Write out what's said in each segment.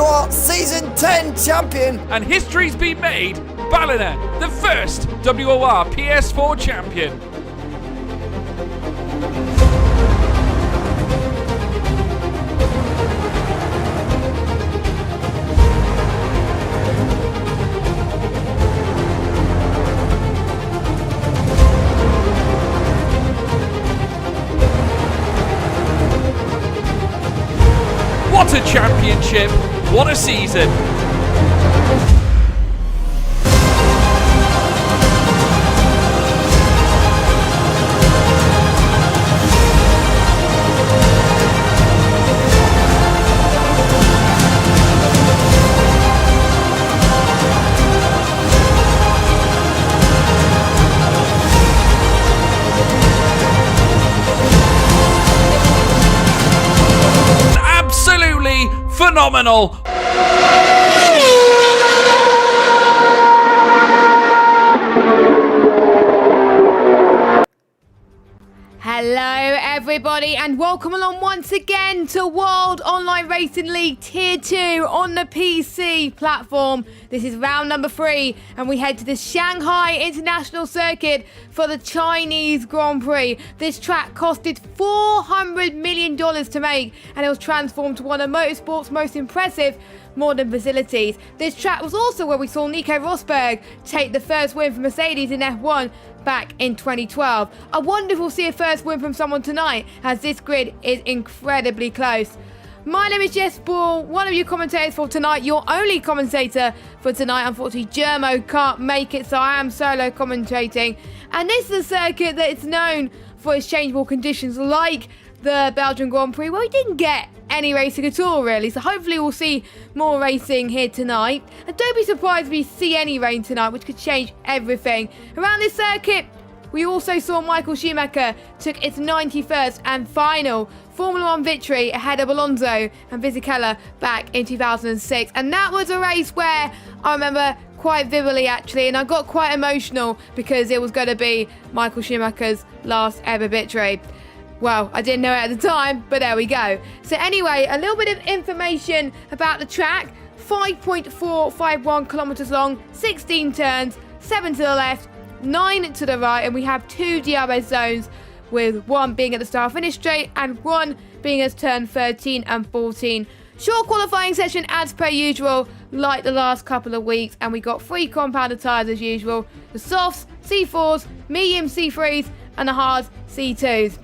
WOR Season 10 champion. And history's been made. Ballina, the first WOR PS4 champion. What a championship! What a season! Phenomenal! Hello everybody and welcome along once again to World Online Racing League Tier 2 on the PC platform. This is round number 3 and we head to the Shanghai International Circuit for the Chinese Grand Prix. This track costed $400 million to make and it was transformed to one of motorsport's most impressive modern facilities. This track was also where we saw Nico Rosberg take the first win for Mercedes in F1 back in 2012. I wonder if we'll see a first win from someone tonight, as this grid is incredibly close. My name is Jess Ball, one of your commentators for tonight, your only commentator for tonight. Unfortunately, Germo can't make it, so I am solo commentating. And this is a circuit that is known for its changeable conditions, like the Belgian Grand Prix, where we didn't get any racing at all, really. So hopefully we'll see more racing here tonight. And don't be surprised if we see any rain tonight, which could change everything. Around this circuit, we also saw Michael Schumacher took its 91st and final Formula 1 victory ahead of Alonso and Fisichella back in 2006. And that was a race where I remember quite vividly, actually, and I got quite emotional because it was going to be Michael Schumacher's last ever victory. Well, I didn't know it at the time, but there we go. So anyway, a little bit of information about the track. 5.451 kilometers long, 16 turns, 7 to the left, 9 to the right, and we have 2 DRS zones, with 1 being at the start finish straight and 1 being as turn 13 and 14. Short qualifying session as per usual, like the last couple of weeks, and we got 3 compounded tyres as usual. The softs, C4s, medium C3s, and the hards, C2s.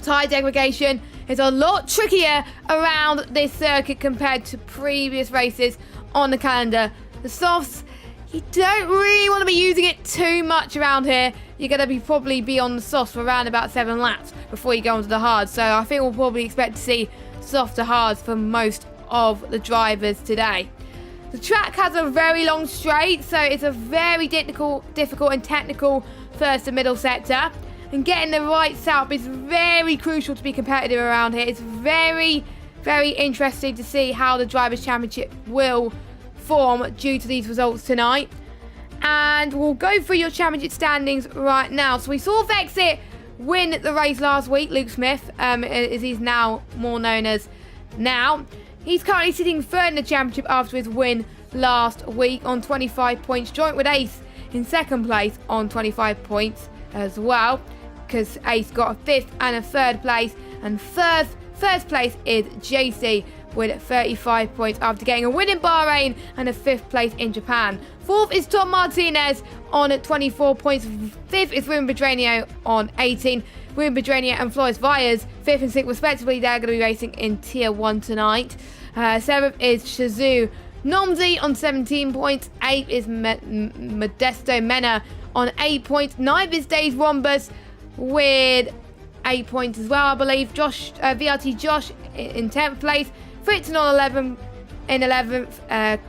Tyre degradation is a lot trickier around this circuit compared to previous races on the calendar. The softs, you don't really want to be using it too much around here. You're going to probably be on the softs for around about 7 laps before you go onto the hards. So I think we'll probably expect to see softer hards for most of the drivers today. The track has a very long straight, so it's a very difficult and technical first and middle sector. And getting the right setup is very crucial to be competitive around here. It's very, very interesting to see how the Drivers' Championship will form due to these results tonight. And we'll go through your championship standings right now. So we saw Vexit win the race last week, Luke Smith, as he's now more known as now. He's currently sitting third in the championship after his win last week on 25 points, joint with Ace in second place on 25 points as well, because Ace got a 5th and a 3rd place, and first place is JC with 35 points after getting a win in Bahrain and a 5th place in Japan. 4th is Tom Martinez on 24 points. 5th is Ruben Pedreño on 18. Ruben Pedreño and Floris Vyers, 5th and 6th respectively. They're going to be racing in Tier 1 tonight. 7th is Shazoo Nomzi on 17 points. 8th is Modesto Mena on 8 points. 9th is Days Rombus with 8 points as well, I believe. VRT Josh in 10th place. Fritzen on 11 in 11th.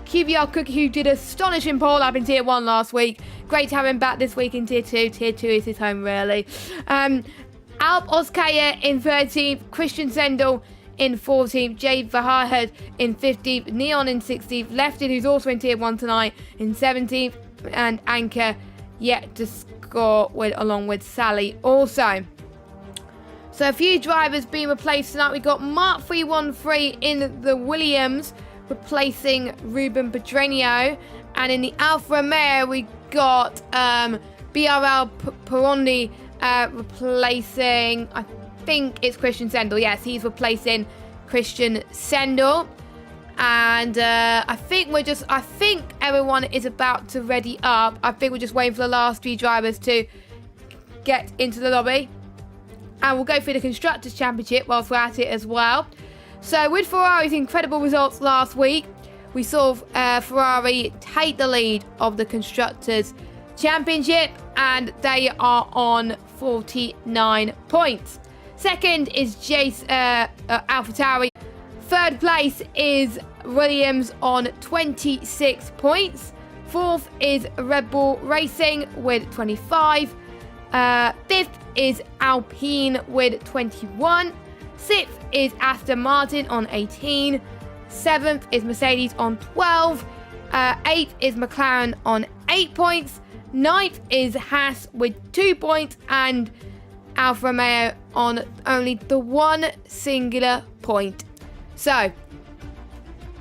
QVR Cookie, who did astonishing pole up in Tier 1 last week. Great to have him back this week in Tier 2. Tier 2 is his home, really. Alp Oskaya in 13th. Christian Sendel in 14th. Jade Verhaerd in 15th. Neon in 16th. Lefton, who's also in Tier 1 tonight, in 17th. And Anchor yet to score along with Sally also. So a few drivers being replaced tonight. We got Mark 313 in the Williams replacing Ruben Pedreño. And in the Alfa Romeo, we got BRL Perondi replacing, I think it's Christian Sendel. Yes, he's replacing Christian Sendel. And I think everyone is about to ready up. I think we're just waiting for the last few drivers to get into the lobby. And we'll go through the Constructors' Championship whilst we're at it as well. So with Ferrari's incredible results last week, we saw Ferrari take the lead of the Constructors' Championship, and they are on 49 points. Second is AlphaTauri. Third place is Williams on 26 points. Fourth is Red Bull Racing with 25. Fifth is Alpine with 21. Sixth is Aston Martin on 18. Seventh is Mercedes on 12. Eighth is McLaren on 8 points. Ninth is Haas with 2 points. And Alfa Romeo on only the one singular point. So,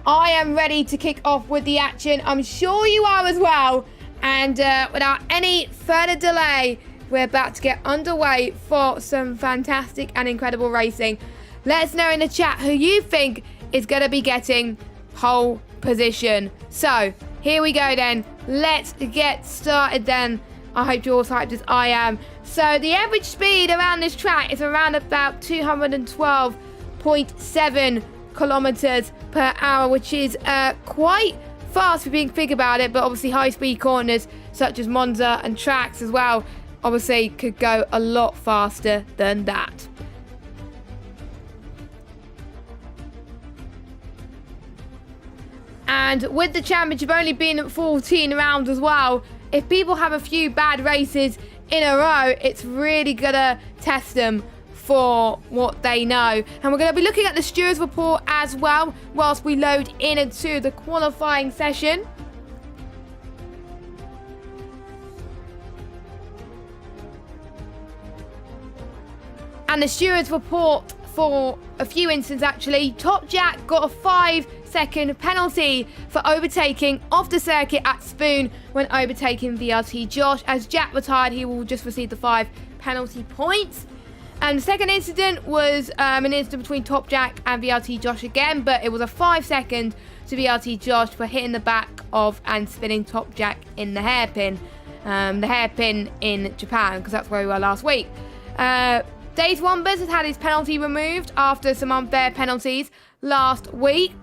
I am ready to kick off with the action. I'm sure you are as well. And without any further delay, we're about to get underway for some fantastic and incredible racing. Let us know in the chat who you think is going to be getting pole position. So, here we go then. Let's get started then. I hope you're all hyped as I am. So, the average speed around this track is around about 212.7 kilometers per hour, which is quite fast if you think about it. But obviously, high-speed corners such as Monza and tracks as well, obviously, could go a lot faster than that. And with the championship only being 14 rounds as well, if people have a few bad races in a row, it's really going to test them for what they know. And we're going to be looking at the stewards report as well whilst we load into the qualifying session. And the stewards report for a few instances actually. Top Jack got a 5-second penalty for overtaking off the circuit at Spoon when overtaking VRT Josh. As Jack retired, he will just receive the 5 penalty points. And the second incident was an incident between Top Jack and VRT Josh again, but it was a 5-second to VRT Josh for hitting the back of and spinning Top Jack in the hairpin. The hairpin in Japan, because that's where we were last week. Dave Wombers has had his penalty removed after some unfair penalties last week.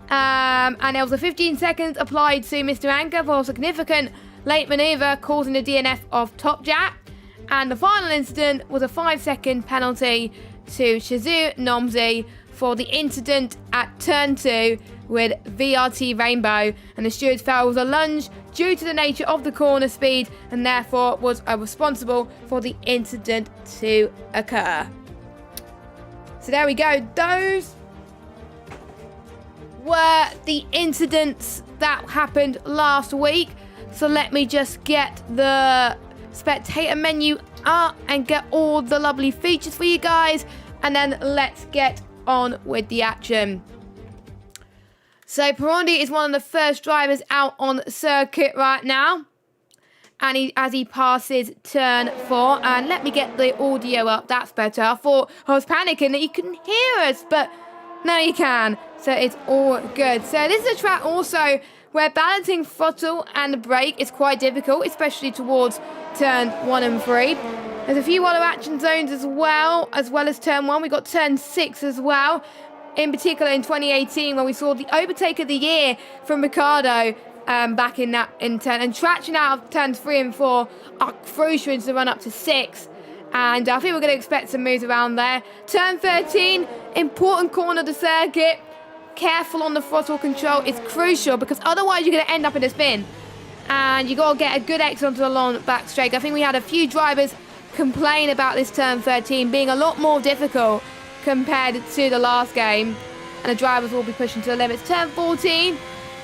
And there was a 15 seconds applied to Mr. Anker for a significant late manoeuvre causing the DNF of Top Jack. And the final incident was a 5-second penalty to Shizu Nomzi for the incident at Turn 2 with VRT Rainbow. And the stewards felt it was a lunge due to the nature of the corner speed and therefore was responsible for the incident to occur. So there we go. Those were the incidents that happened last week. So let me just get the spectator menu up and get all the lovely features for you guys, and then let's get on with the action. So Perondi is one of the first drivers out on circuit right now, and as he passes turn 4, and let me get the audio up, that's better. I thought I was panicking that you couldn't hear us, but now you can, so it's all good. So this is a track also where balancing throttle and brake is quite difficult, especially towards turn 1 and 3. There's a few other action zones as well as turn 1. We got turn 6 as well, in particular in 2018 when we saw the overtake of the year from Ricciardo back in turn, and traction out of turns 3 and 4 are crucial into the run up to 6. And I think we're going to expect some moves around there. Turn 13, important corner of the circuit. Careful on the throttle control is crucial, because otherwise you're going to end up in a spin. And you got to get a good exit onto the long back straight. I think we had a few drivers complain about this turn 13 being a lot more difficult compared to the last game. And the drivers will be pushing to the limits. Turn 14,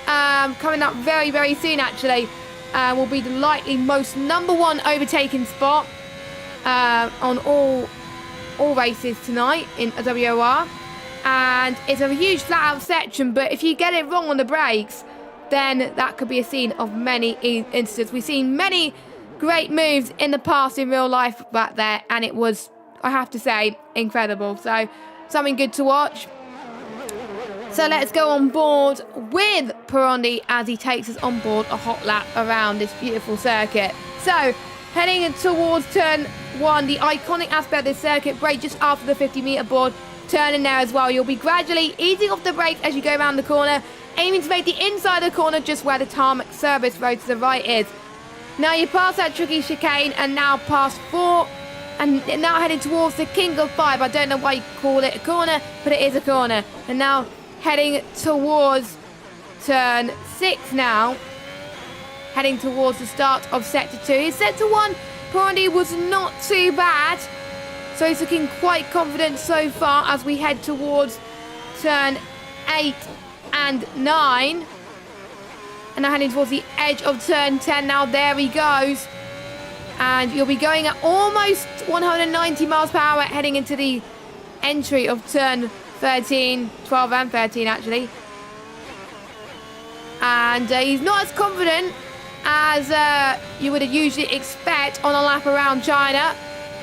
coming up very, very soon actually, will be the likely most #1 overtaking spot on all races tonight in WOR. And it's a huge flat out section, but if you get it wrong on the brakes, then that could be a scene of many incidents. We've seen many great moves in the past in real life back there, and it was, I have to say, incredible. So something good to watch. So let's go on board with Perondi as he takes us on board a hot lap around this beautiful circuit. So heading towards turn 1, the iconic aspect of this circuit, brake just after the 50-meter board, turn in there as well. You'll be gradually easing off the brake as you go around the corner, aiming to make the inside of the corner just where the tarmac service road to the right is. Now you pass that tricky chicane and now past 4 and now heading towards the king of 5. I don't know why you call it a corner, but it is a corner. And now heading towards turn 6 now. Heading towards the start of sector 2. In sector 1, Perondi was not too bad. So he's looking quite confident so far as we head towards turn 8 and 9. And now heading towards the edge of turn 10. Now there he goes. And you'll be going at almost 190 miles per hour heading into the entry of turn 13, 12 and 13 actually. And he's not as confident as you would usually expect on a lap around China.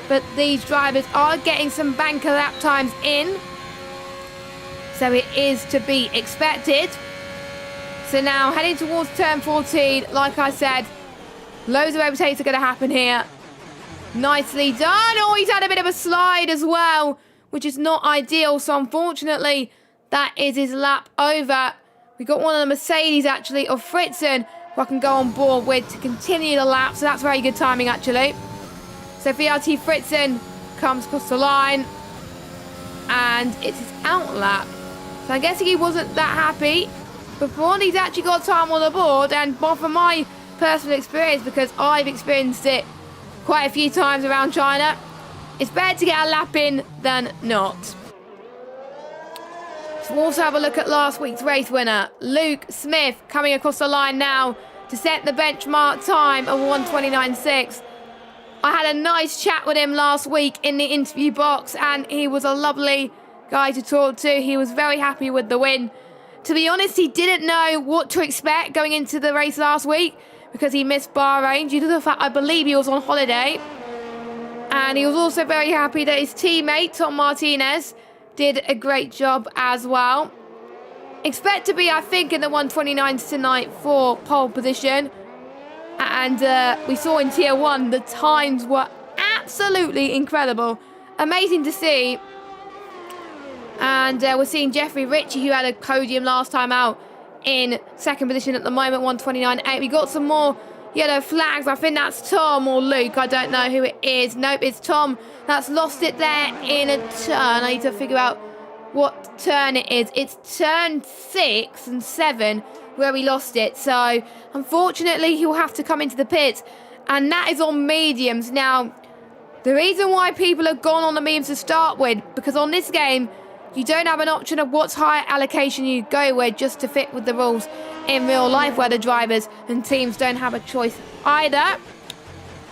But these drivers are getting some banker lap times in. So it is to be expected. So now heading towards turn 14, like I said, loads of overtakes are going to happen here. Nicely done. Oh, he's had a bit of a slide as well, which is not ideal. So unfortunately, that is his lap over. We got one of the Mercedes actually of Fritzen, who I can go on board with to continue the lap. So that's very good timing actually. So VRT Fritzen comes across the line, and it's his out lap. So I'm guessing he wasn't that happy. But Perondi's actually got time on the board, and from my personal experience, because I've experienced it quite a few times around China, it's better to get a lap in than not. So we'll also have a look at last week's race winner, Luke Smith, coming across the line now to set the benchmark time of 1:29.6. I had a nice chat with him last week in the interview box, and he was a lovely guy to talk to. He was very happy with the win. To be honest, he didn't know what to expect going into the race last week because he missed Bahrain due to the fact I believe he was on holiday. And he was also very happy that his teammate, Tom Martinez, did a great job as well. Expect to be, I think, in the 129s tonight for pole position. And we saw in Tier 1, the times were absolutely incredible. Amazing to see. And we're seeing Jeffrey Ritchie, who had a podium last time out, in second position at the moment, 129.8. We got some more yellow flags. I think that's Tom or Luke. I don't know who it is. Nope, it's Tom. That's lost it there in a turn. I need to figure out what turn it is. It's turn 6 and 7 where we lost it. So, unfortunately, he'll have to come into the pits. And that is on mediums. Now, the reason why people have gone on the mediums to start with, because on this game, you don't have an option of what's higher allocation you go with just to fit with the rules in real life where the drivers and teams don't have a choice either.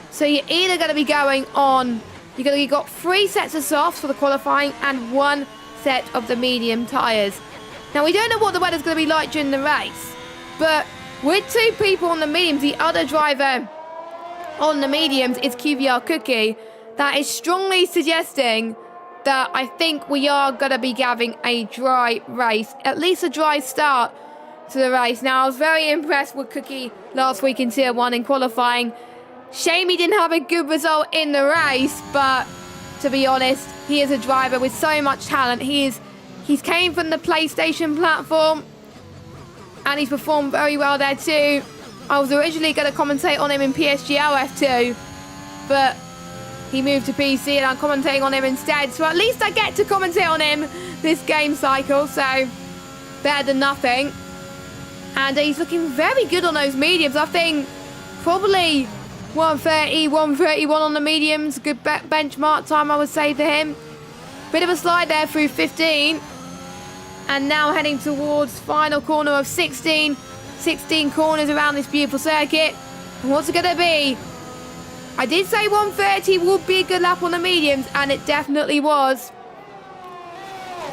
So you're either going to be going on, you've got 3 sets of softs for the qualifying and 1 set of the medium tyres. Now we don't know what the weather's going to be like during the race, but with 2 people on the mediums, the other driver on the mediums is QVR Cookie. That is strongly suggesting that I think we are going to be having a dry race, at least a dry start to the race. Now, I was very impressed with Cookie last week in Tier 1 in qualifying. Shame he didn't have a good result in the race, but to be honest, he is a driver with so much talent. He's came from the PlayStation platform, and he's performed very well there too. I was originally going to commentate on him in PSGL F2, but he moved to PC and I'm commentating on him instead. So at least I get to commentate on him this game cycle. So better than nothing. And he's looking very good on those mediums. I think probably 130, 131 on the mediums. Good benchmark time, I would say, for him. Bit of a slide there through 15. And now heading towards final corner of 16. 16 corners around this beautiful circuit. And what's it going to be? I did say 130 would be a good lap on the mediums, and it definitely was.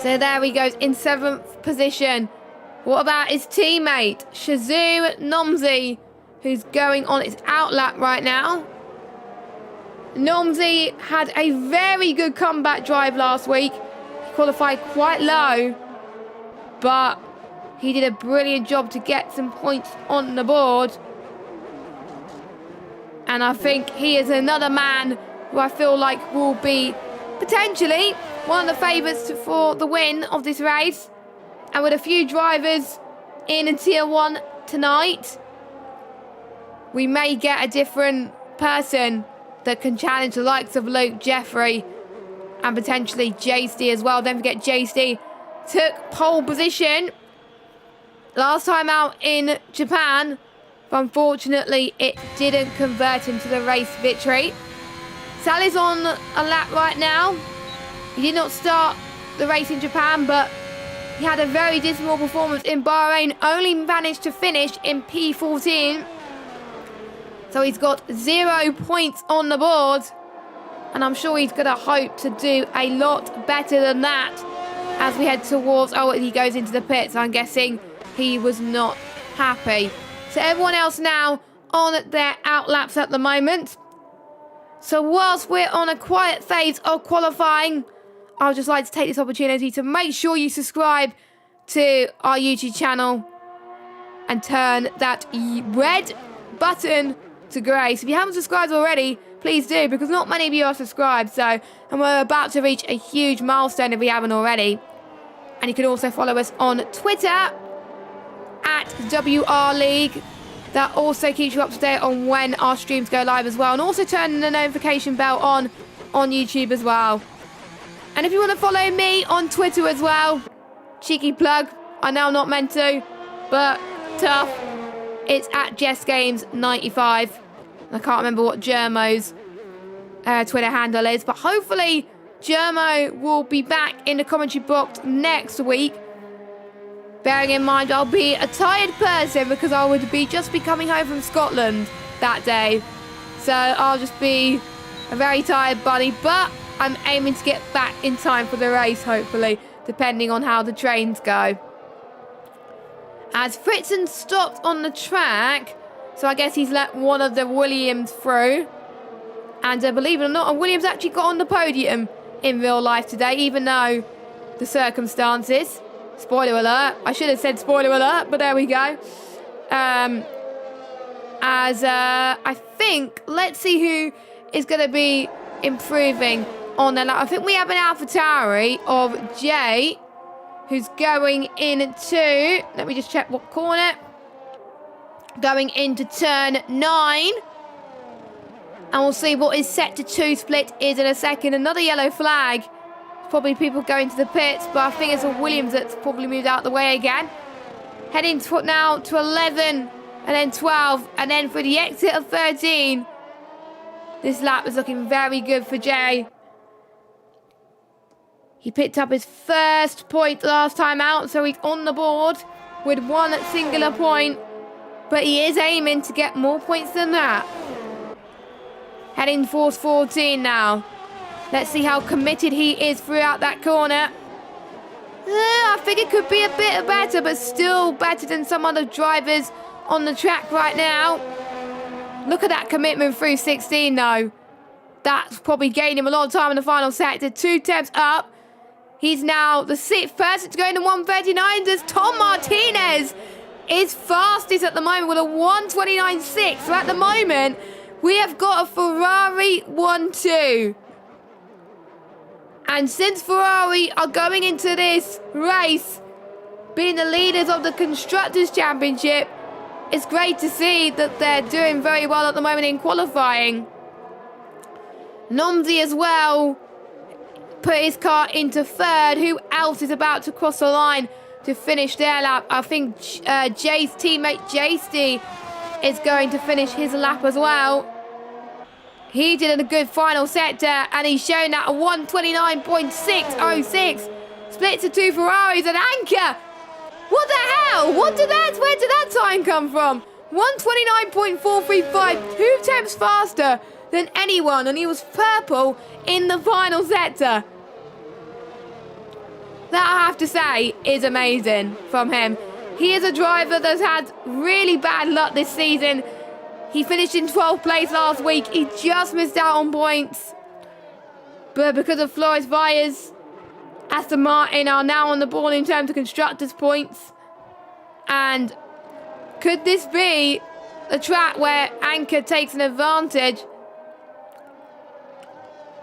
So there he goes in 7th position. What about his teammate, Shazoo Nomzi, who's going on his outlap right now? Nomzi had a very good comeback drive last week. He qualified quite low, but he did a brilliant job to get some points on the board. And I think he is another man who I feel like will be potentially one of the favourites for the win of this race. And with a few drivers in Tier 1 tonight, we may get a different person that can challenge the likes of Luke, Jeffrey, and potentially JC as well. Don't forget JC took pole position last time out in Japan, but unfortunately it didn't convert into the race victory. Sally's on a lap right now. He did not start the race in Japan, but he had a very dismal performance in Bahrain, only managed to finish in P14. So he's got 0 points on the board, and I'm sure he's going to hope to do a lot better than that as we head towards, he goes into the pits. I'm guessing he was not happy. So everyone else now on their outlaps at the moment. So whilst we're on a quiet phase of qualifying, I would just like to take this opportunity to make sure you subscribe to our YouTube channel and turn that red button to grey. So if you haven't subscribed already, please do, because not many of you are subscribed. So, and we're about to reach a huge milestone if we haven't already. And you can also follow us on Twitter at WR League. That also keeps you up to date on when our streams go live as well. And also turn the notification bell on YouTube as well. And if you want to follow me on Twitter as well, cheeky plug, I know I'm not meant to, but tough. It's at JessGames95. I can't remember what Germo's Twitter handle is, but hopefully Germo will be back in the commentary box next week. Bearing in mind I'll be a tired person because I would just be coming home from Scotland that day. So I'll just be a very tired bunny, but I'm aiming to get back in time for the race, hopefully, depending on how the trains go. As Fritzen stopped on the track, so I guess he's let one of the Williams through. And believe it or not, a Williams actually got on the podium in real life today, even though the circumstances. Spoiler alert. I should have said spoiler alert, but there we go. I think, let's see who is going to be improving on the lap. I think we have an AlphaTauri of Jay, who's going into, let me just check what corner. Going into turn 9. And we'll see what his set to 2 split is in a second. Another yellow flag. Probably people going to the pits, but I think it's a Williams that's probably moved out the way again. Heading now to 11 and then 12 and then for the exit of 13. This lap is looking very good for Jay. He picked up his first point last time out, so he's on the board with one singular point. But he is aiming to get more points than that. Heading towards 14 now. Let's see how committed he is throughout that corner. I think it could be a bit better, but still better than some other drivers on the track right now. Look at that commitment through 16 though. That's probably gained him a lot of time in the final sector. 2 temps up. He's now the 6th person to go into 139. As Tom Martinez is fastest at the moment with a 129.6. So at the moment, we have got a Ferrari 1-2. And since Ferrari are going into this race, being the leaders of the Constructors' Championship, it's great to see that they're doing very well at the moment in qualifying. Nomzi as well put his car into 3rd. Who else is about to cross the line to finish their lap? I think Jay's teammate JC is going to finish his lap as well. He did a good final sector, and he's shown that a 129.606 split to 2 Ferraris and Anchor. What the hell? Where did that time come from? 129.435, 2 temps faster than anyone, and he was purple in the final sector. That, I have to say, is amazing from him. He is a driver that's had really bad luck this season. He finished in 12th place last week. He just missed out on points. But because of Flores Valles, Aston Martin are now on the ball in terms of constructors' points. And could this be a track where Anchor takes an advantage?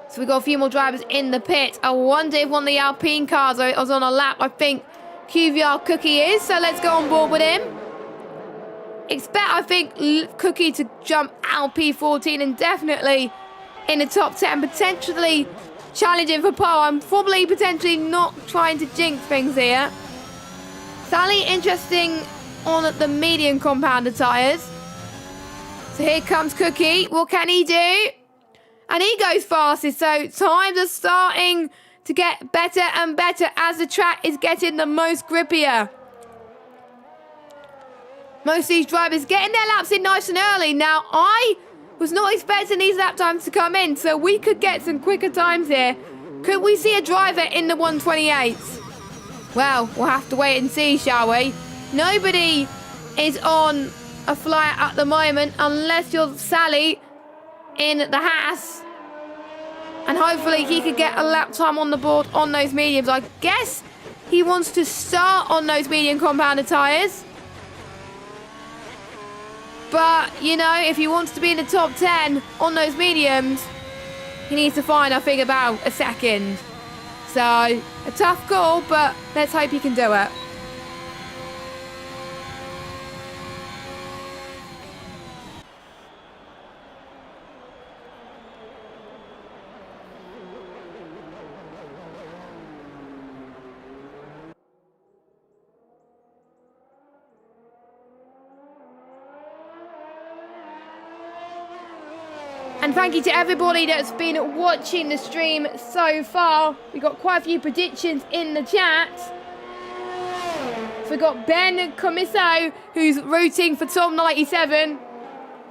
So we've got a few more drivers in the pit. I wonder if one of the Alpine cars was on a lap. I think QVR Cookie is, so let's go on board with him. Expect, I think, Cookie to jump out P14 and definitely in the top 10, potentially challenging for pole. I'm probably potentially not trying to jinx things here. Slightly interesting on the medium compounder tyres. So here comes Cookie. What can he do? And he goes fastest, so times are starting to get better and better as the track is getting the most grippier. Most of these drivers getting their laps in nice and early. Now, I was not expecting these lap times to come in, so we could get some quicker times here. Could we see a driver in the 128s? Well, we'll have to wait and see, shall we? Nobody is on a flyer at the moment, unless you're Sally in the Haas. And hopefully he could get a lap time on the board on those mediums. I guess he wants to start on those medium compounder tyres. But, you know, if he wants to be in the top 10 on those mediums, he needs to find, I think, about a second. So, a tough call, but let's hope he can do it. And thank you to everybody that's been watching the stream so far. We got quite a few predictions in the chat. So we got Ben Comiso, who's rooting for Tom 97.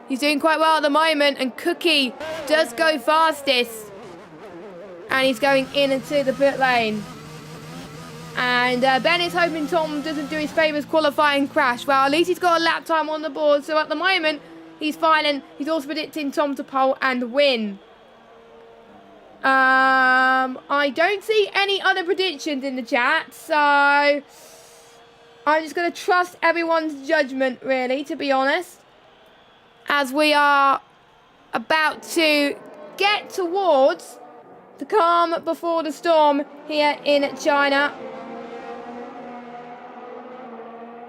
He's doing quite well at the moment, and Cookie does go fastest. And he's going into the pit lane. And Ben is hoping Tom doesn't do his famous qualifying crash. Well, at least he's got a lap time on the board, so at the moment he's fine, and he's also predicting Tom to pole and win. I don't see any other predictions in the chat, so I'm just going to trust everyone's judgment, really, to be honest, as we are about to get towards the calm before the storm here in China.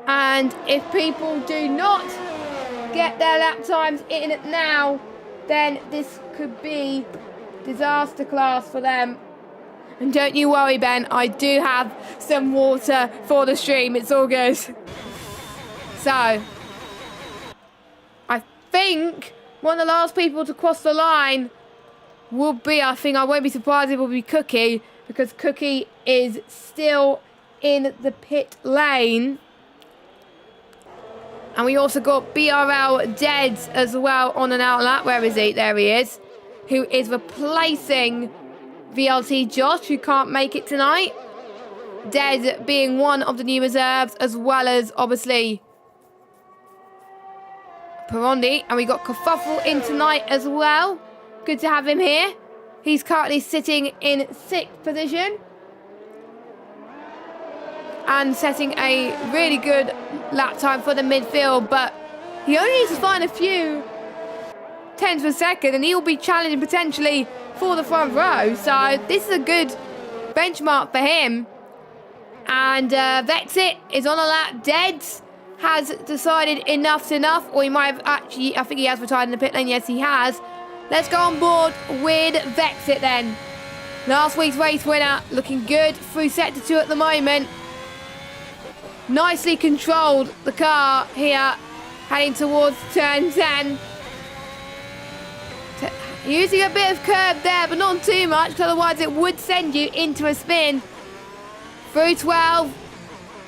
And if people do not get their lap times in now, then this could be disaster class for them. And don't you worry, Ben, I do have some water for the stream. It's all good. So, I think one of the last people to cross the line will be, I won't be surprised if it will be Cookie, because Cookie is still in the pit lane. And we also got BRL Dead as well on an outlap. Where is he? There he is. Who is replacing VLT Josh, who can't make it tonight. Dead being one of the new reserves, as well as, obviously, Perondi. And we got Kerfuffle in tonight as well. Good to have him here. He's currently sitting in 6th position. And setting a really good lap time for the midfield, but he only needs to find a few tenths per second and he'll be challenging potentially for the front row. So this is a good benchmark for him. And Vexit is on a lap. Dead has decided enough's enough, or he might have actually, I think he has retired in the pit lane. Yes, he has. Let's go on board with Vexit then. Last week's race winner, looking good through sector 2 at the moment. Nicely controlled the car here, heading towards turn 10. Using a bit of curb there, but not too much, because otherwise it would send you into a spin. Through 12,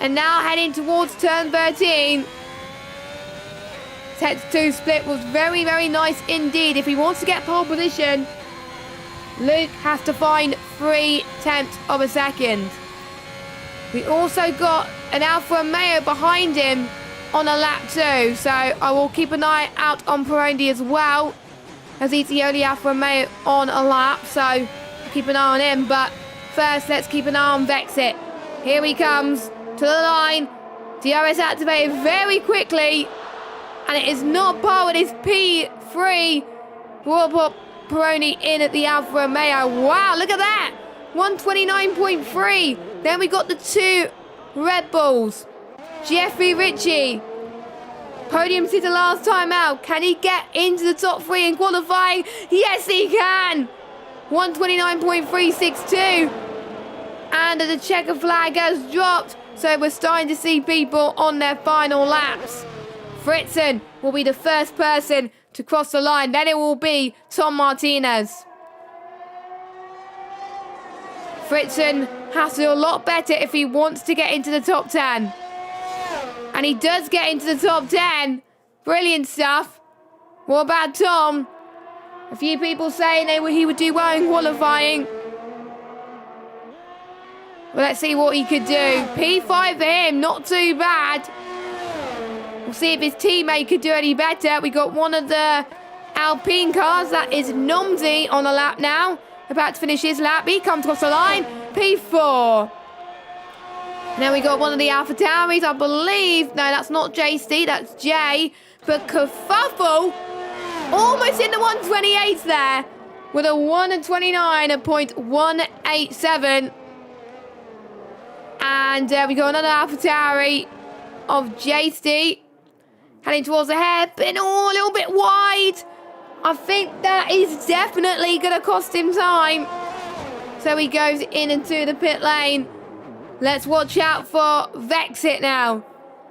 and now heading towards turn 13. Sector 2 split was very, very nice indeed. If he wants to get pole position, Luke has to find 3/10 of a second. We also got an Alfa Romeo behind him on a lap 2. So I will keep an eye out on Pironi as well, as he's the only Alfa Romeo on a lap. So keep an eye on him. But first, let's keep an eye on Vexit. Here he comes to the line. DRS activated very quickly. And it is not par with his P3. We'll put Pironi in at the Alfa Romeo. Wow, look at that. 129.3. Then we got the 2 Red Bulls. Jeffrey Ritchie. Podium sitter last time out. Can he get into the top 3 in qualifying? Yes, he can. 129.362. And the checker flag has dropped. So we're starting to see people on their final laps. Fritzen will be the first person to cross the line. Then it will be Tom Martinez. Fritzen has to do a lot better if he wants to get into the top 10. And he does get into the top 10. Brilliant stuff. What about Tom? A few people saying he would do well in qualifying. Well, let's see what he could do. P5 for him, not too bad. We'll see if his teammate could do any better. We got one of the Alpine cars. That is Nomzi on a lap now. About to finish his lap. He comes across the line. P4. And then we got one of the Alpha Tauris, I believe. No, that's not JC. That's J. But Kerfuffle almost in the 128s there. With a 129.187. And we got another Alpha Tauri of JC. Heading towards the hairpin. Oh, a little bit wide. I think that is definitely going to cost him time. So he goes in into the pit lane. Let's watch out for Vexit now.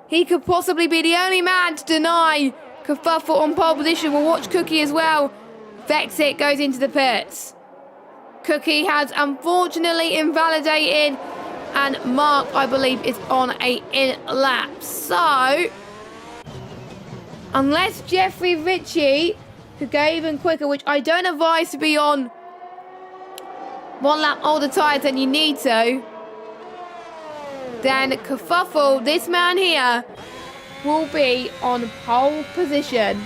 He could possibly be the only man to deny Kerfuffle on pole position. We'll watch Cookie as well. Vexit goes into the pits. Cookie has unfortunately invalidated. And Mark, I believe, is on a in lap. So, unless Jeffrey Ritchie could go even quicker, which I don't advise to be on 1 lap older tyres than you need to, then Kerfuffle, this man here, will be on pole position.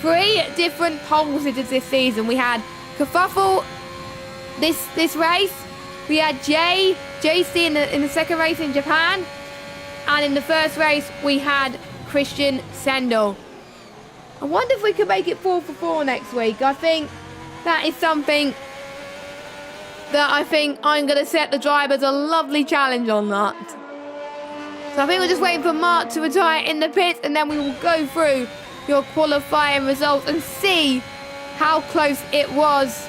3 different pole sitters this season. We had Kerfuffle this race. We had JC in the second race in Japan. And in the first race, we had Christian Sendel. I wonder if we could make it 4 for 4 next week. I think that is something that I think I'm going to set the drivers a lovely challenge on that. So I think we're just waiting for Mark to retire in the pits. And then we will go through your qualifying results and see how close it was.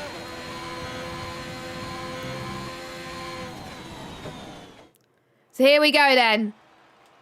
So here we go then.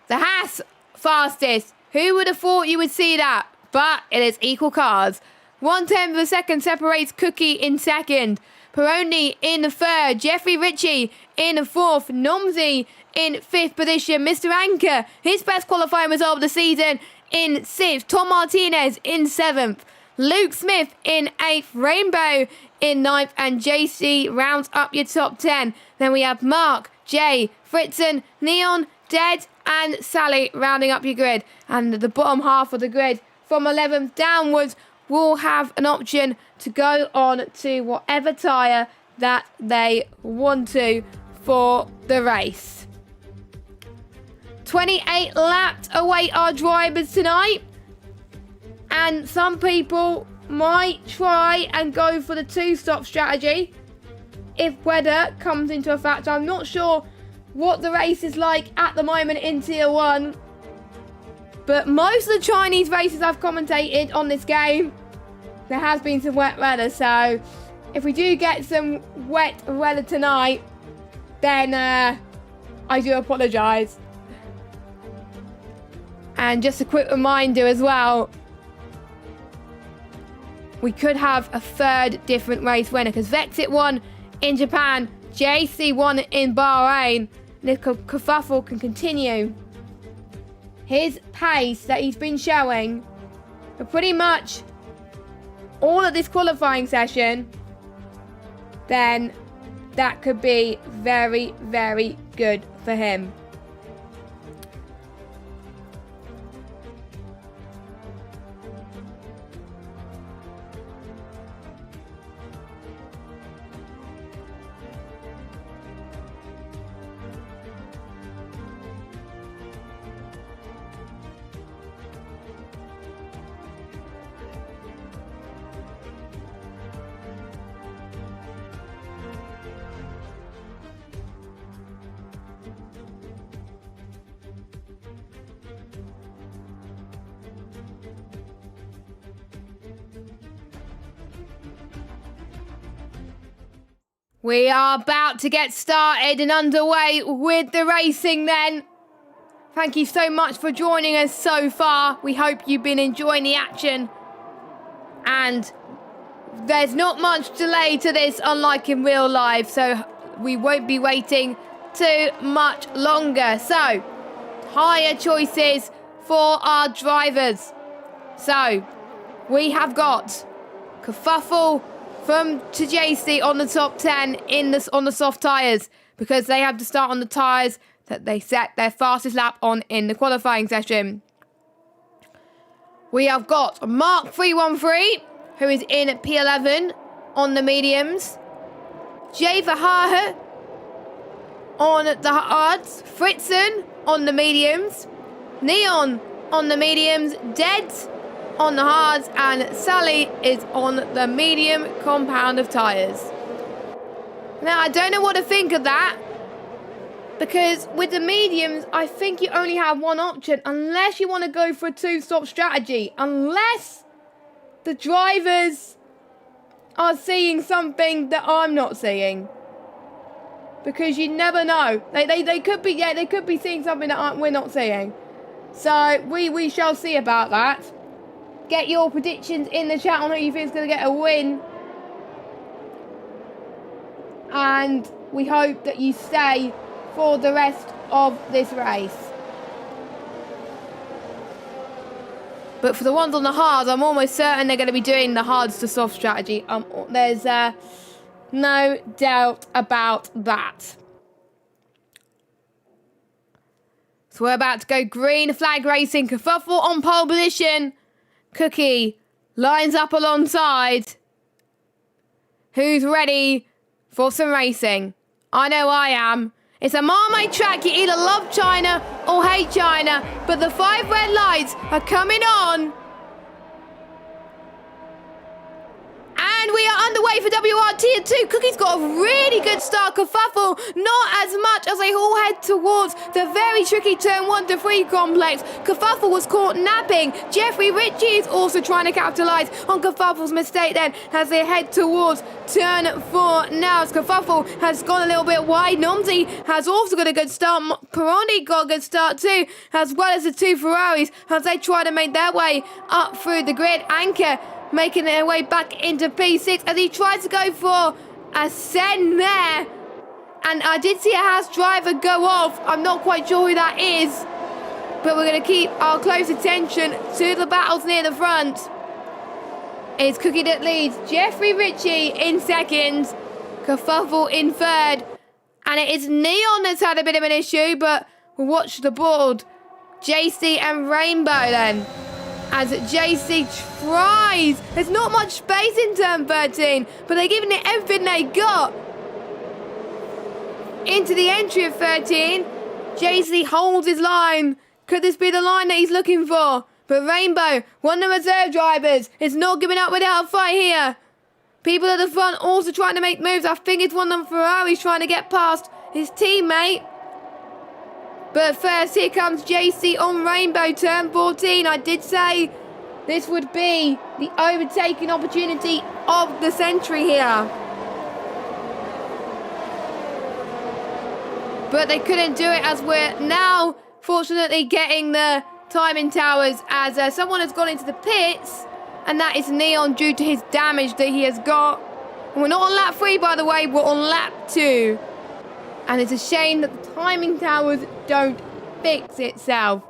The Haas fastest. Who would have thought you would see that? But it is equal cars. 1/10 of a second separates Cookie in second. Pironi in the third. Jeffrey Ritchie in the fourth. Nomzi in fifth position. Mr. Anker, his best qualifying result of the season, in sixth. Tom Martinez in seventh. Luke Smith in eighth. Rainbow in ninth. And JC rounds up your top 10. Then we have Mark, Jay, Fritzen, Neon, Dead, and Sally rounding up your grid. And the bottom half of the grid from 11th downwards will have an option to go on to whatever tyre that they want to for the race. 28 laps await our drivers tonight. And some people might try and go for the 2-stop strategy if weather comes into a factor. I'm not sure what the race is like at the moment in Tier 1. But most of the Chinese races I've commentated on this game, there has been some wet weather. So if we do get some wet weather tonight, then I do apologise. And just a quick reminder as well, we could have a third different race winner, because Vexit won in Japan, JC won in Bahrain. And if Kerfuffle can continue his pace that he's been showing for pretty much all of this qualifying session, then that could be very, very good for him. We are about to get started and underway with the racing then. Thank you so much for joining us so far. We hope you've been enjoying the action. And there's not much delay to this, unlike in real life, so we won't be waiting too much longer. So, higher choices for our drivers. So, we have got Kerfuffle from JC on the top 10 on the soft tyres, because they have to start on the tyres that they set their fastest lap on in the qualifying session. We have got Mark 313, who is in at P11 on the mediums. Jay Verhaar on the hards. Fritzen on the mediums. Neon on the mediums. Dead on the hards, and Sally is on the medium compound of tyres. Now, I don't know what to think of that, because with the mediums, I think you only have one option, unless you want to go for a two-stop strategy, unless the drivers are seeing something that I'm not seeing. Because you never know. They could be seeing something that we're not seeing. So we shall see about that. Get your predictions in the chat on who you think is going to get a win. And we hope that you stay for the rest of this race. But for the ones on the hards, I'm almost certain they're going to be doing the hards to soft strategy. There's no doubt about that. So we're about to go green flag racing. Kerfuffle on pole position. Cookie lines up alongside. Who's ready for some racing? I know I am. It's a Marmite track. You either love China or hate China. But the 5 red lights are coming on. And we are underway for WR Tier 2. Cookie's got a really good start. Kerfuffle, not as much, as they all head towards the very tricky turn 1 to 3 complex. Kerfuffle was caught napping. Jeffrey Ritchie is also trying to capitalise on Kerfuffle's mistake then, as they head towards turn 4 now. As Kerfuffle has gone a little bit wide. Nomzi has also got a good start. Peroni got a good start too, as well as the 2 Ferraris, as they try to make their way up through the grid. Anchor making their way back into P6 as he tries to go for a send there. And I did see a Haas driver go off. I'm not quite sure who that is, but we're going to keep our close attention to the battles near the front. It's Cookie that leads. Jeffrey Ritchie in second. Kerfuffle in third. And it is Neon that's had a bit of an issue, but we'll watch the board. JC and Rainbow then, as JC tries. There's not much space in turn 13, but they're giving it everything they got. Into the entry of 13, JC holds his line. Could this be the line that he's looking for? But Rainbow, one of the reserve drivers, is not giving up without a fight here. People at the front also trying to make moves. I think it's one of the Ferraris trying to get past his teammate. But first, here comes JC on Rainbow, turn 14. I did say this would be the overtaking opportunity of the century here. But they couldn't do it, as we're now, fortunately, getting the timing towers, as someone has gone into the pits, and that is Neon due to his damage that he has got. And we're not on lap 3, by the way, we're on lap 2. And it's a shame that the timing towers don't fix itself,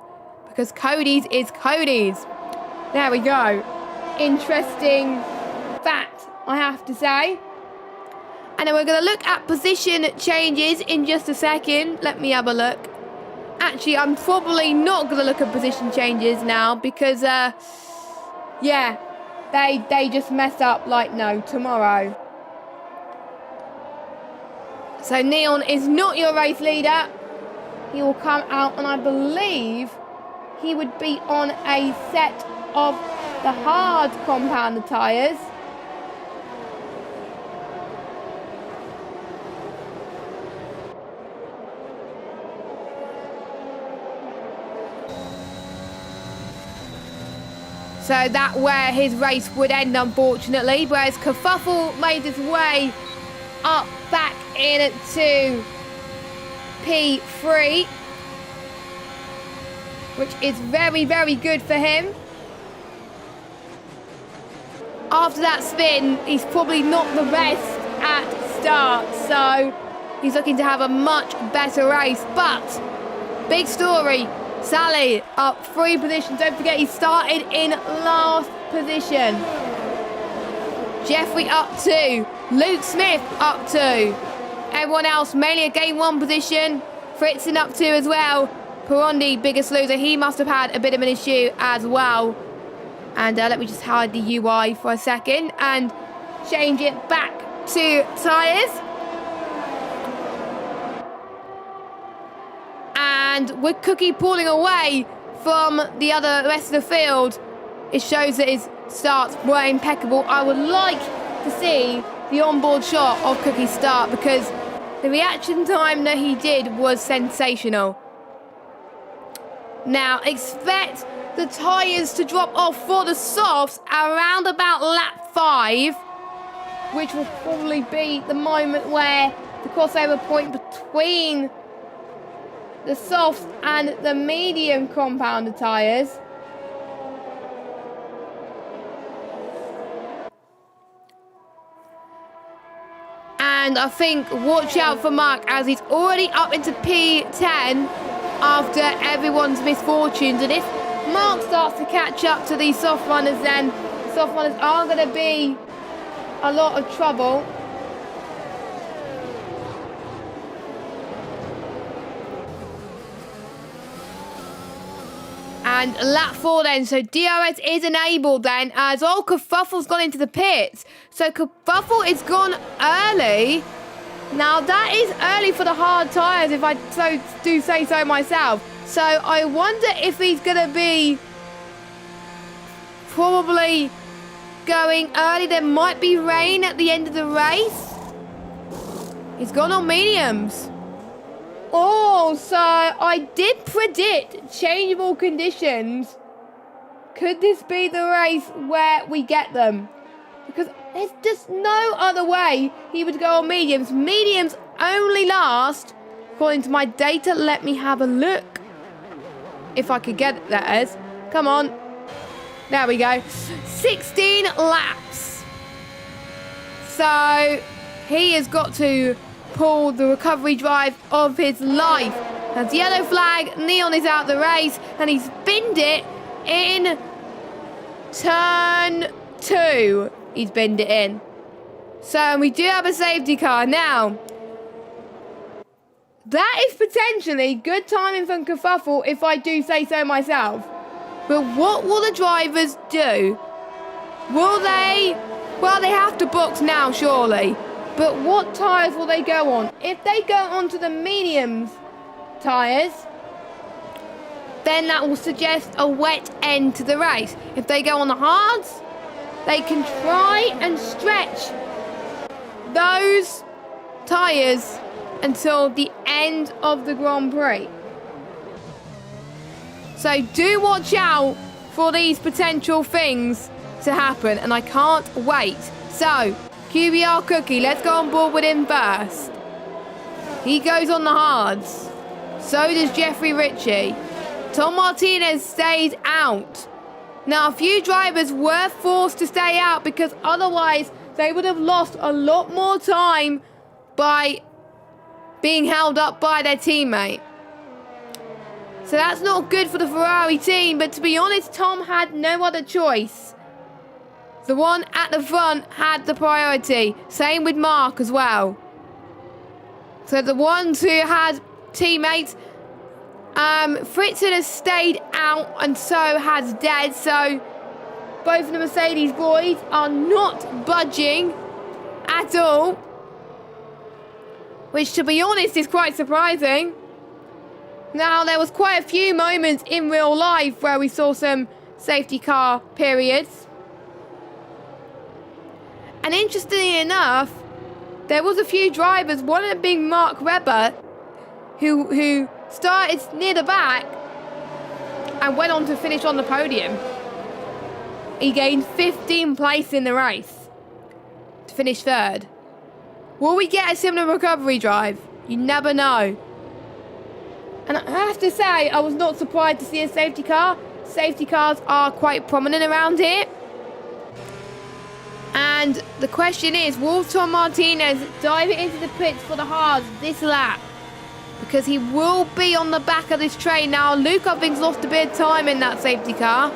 because Cody's is Cody's. There we go. Interesting fact, I have to say. And then we're going to look at position changes in just a second. Let me have a look. Actually, I'm probably not going to look at position changes now because, yeah, they just mess up like no tomorrow. So Neon is not your race leader. He will come out, and I believe he would be on a set of the hard compound tyres. So that's where his race would end, unfortunately. Whereas Kerfuffle made his way up back into P3, which is very, very good for him. After that spin, he's probably not the best at start, so he's looking to have a much better race. But, big story, Sally up 3 positions. Don't forget he started in last position. Jeffrey up 2. Luke Smith up 2. Everyone else mainly at game 1 position. Fritzen up 2 as well. Perondi, biggest loser. He must have had a bit of an issue as well. And let me just hide the UI for a second and change it back to tyres. And with Cookie pulling away from the rest of the field, it shows that his starts were impeccable. I would like to see the onboard shot of Cookie's start because the reaction time that he did was sensational. Now, expect the tyres to drop off for the softs around about lap 5, which will probably be the moment where the crossover point between the softs and the medium compound tyres. And I think watch out for Mark as he's already up into P10 after everyone's misfortunes. And if Mark starts to catch up to these soft runners, then soft runners are going to be a lot of trouble. And lap 4 then, so DRS is enabled then, as Kerfuffle's gone into the pits. So Kerfuffle is gone early. Now that is early for the hard tyres, if I do say so myself. So I wonder if he's going to be probably going early. There might be rain at the end of the race. He's gone on mediums. Oh, so I did predict changeable conditions. Could this be the race where we get them? Because there's just no other way he would go on mediums. Mediums only last, according to my data, let me have a look. If I could get that. Come on. There we go. 16 laps. So he has got to pull the recovery drive of his life. That's yellow flag. Neon is out the race, and he's binned it in turn 2. He's binned it in. So we do have a safety car now. That is potentially good timing from Kerfuffle, if I do say so myself. But what will the drivers do? Will they? Well, they have to box now, surely. But what tyres will they go on? If they go onto the mediums tyres, then that will suggest a wet end to the race. If they go on the hards, they can try and stretch those tyres until the end of the Grand Prix. So do watch out for these potential things to happen, and I can't wait. So, QBR Cookie, let's go on board with him first. He goes on the hards. So does Jeffrey Ritchie. Tom Martinez stays out. Now, a few drivers were forced to stay out because otherwise they would have lost a lot more time by being held up by their teammate. So that's not good for the Ferrari team, but to be honest, Tom had no other choice. The one at the front had the priority. Same with Mark as well. So the ones who had teammates, Fritzen has stayed out and so has Dead. So both of the Mercedes boys are not budging at all. Which, to be honest, is quite surprising. Now, there was quite a few moments in real life where we saw some safety car periods. And interestingly enough, there was a few drivers, one of them being Mark Webber, who started near the back and went on to finish on the podium. He gained 15th place in the race to finish third. Will we get a similar recovery drive? You never know. And I have to say, I was not surprised to see a safety car. Safety cars are quite prominent around here. And the question is, will Tom Martinez dive into the pits for the hards this lap? Because he will be on the back of this train. Now, Luke, I think, lost a bit of time in that safety car,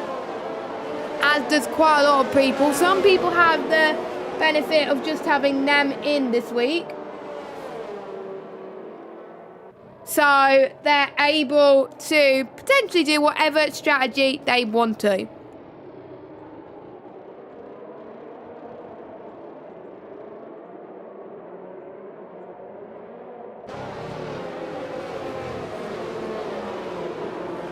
as does quite a lot of people. Some people have the benefit of just having them in this week. So they're able to potentially do whatever strategy they want to.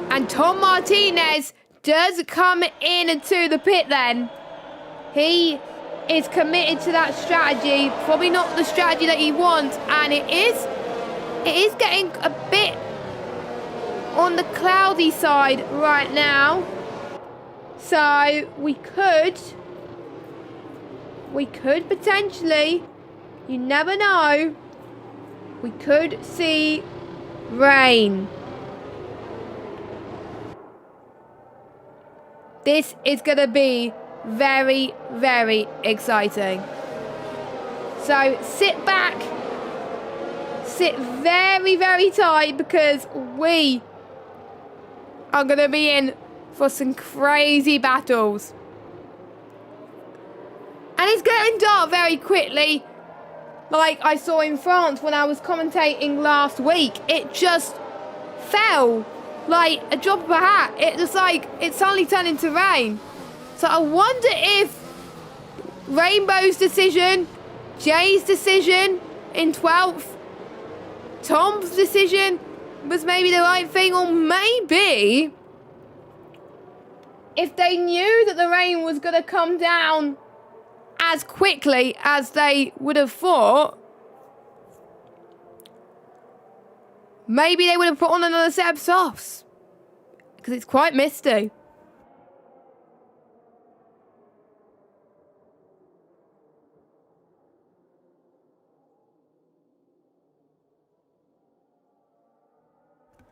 And Tom Martinez does come into the pit then. He is committed to that strategy. Probably not the strategy that he wants. And it is getting a bit on the cloudy side right now. So we could potentially, you never know, we could see rain. This is going to be very, very exciting. So sit back, sit very, very tight, because we are going to be in for some crazy battles. And it's getting dark very quickly, like I saw in France when I was commentating last week. It just fell like a drop of a hat. It just like, it suddenly turned into rain. So I wonder if Rainbow's decision, Jay's decision in 12th, Tom's decision was maybe the right thing, or maybe if they knew that the rain was going to come down as quickly as they would have thought, maybe they would have put on another set of softs, because it's quite misty.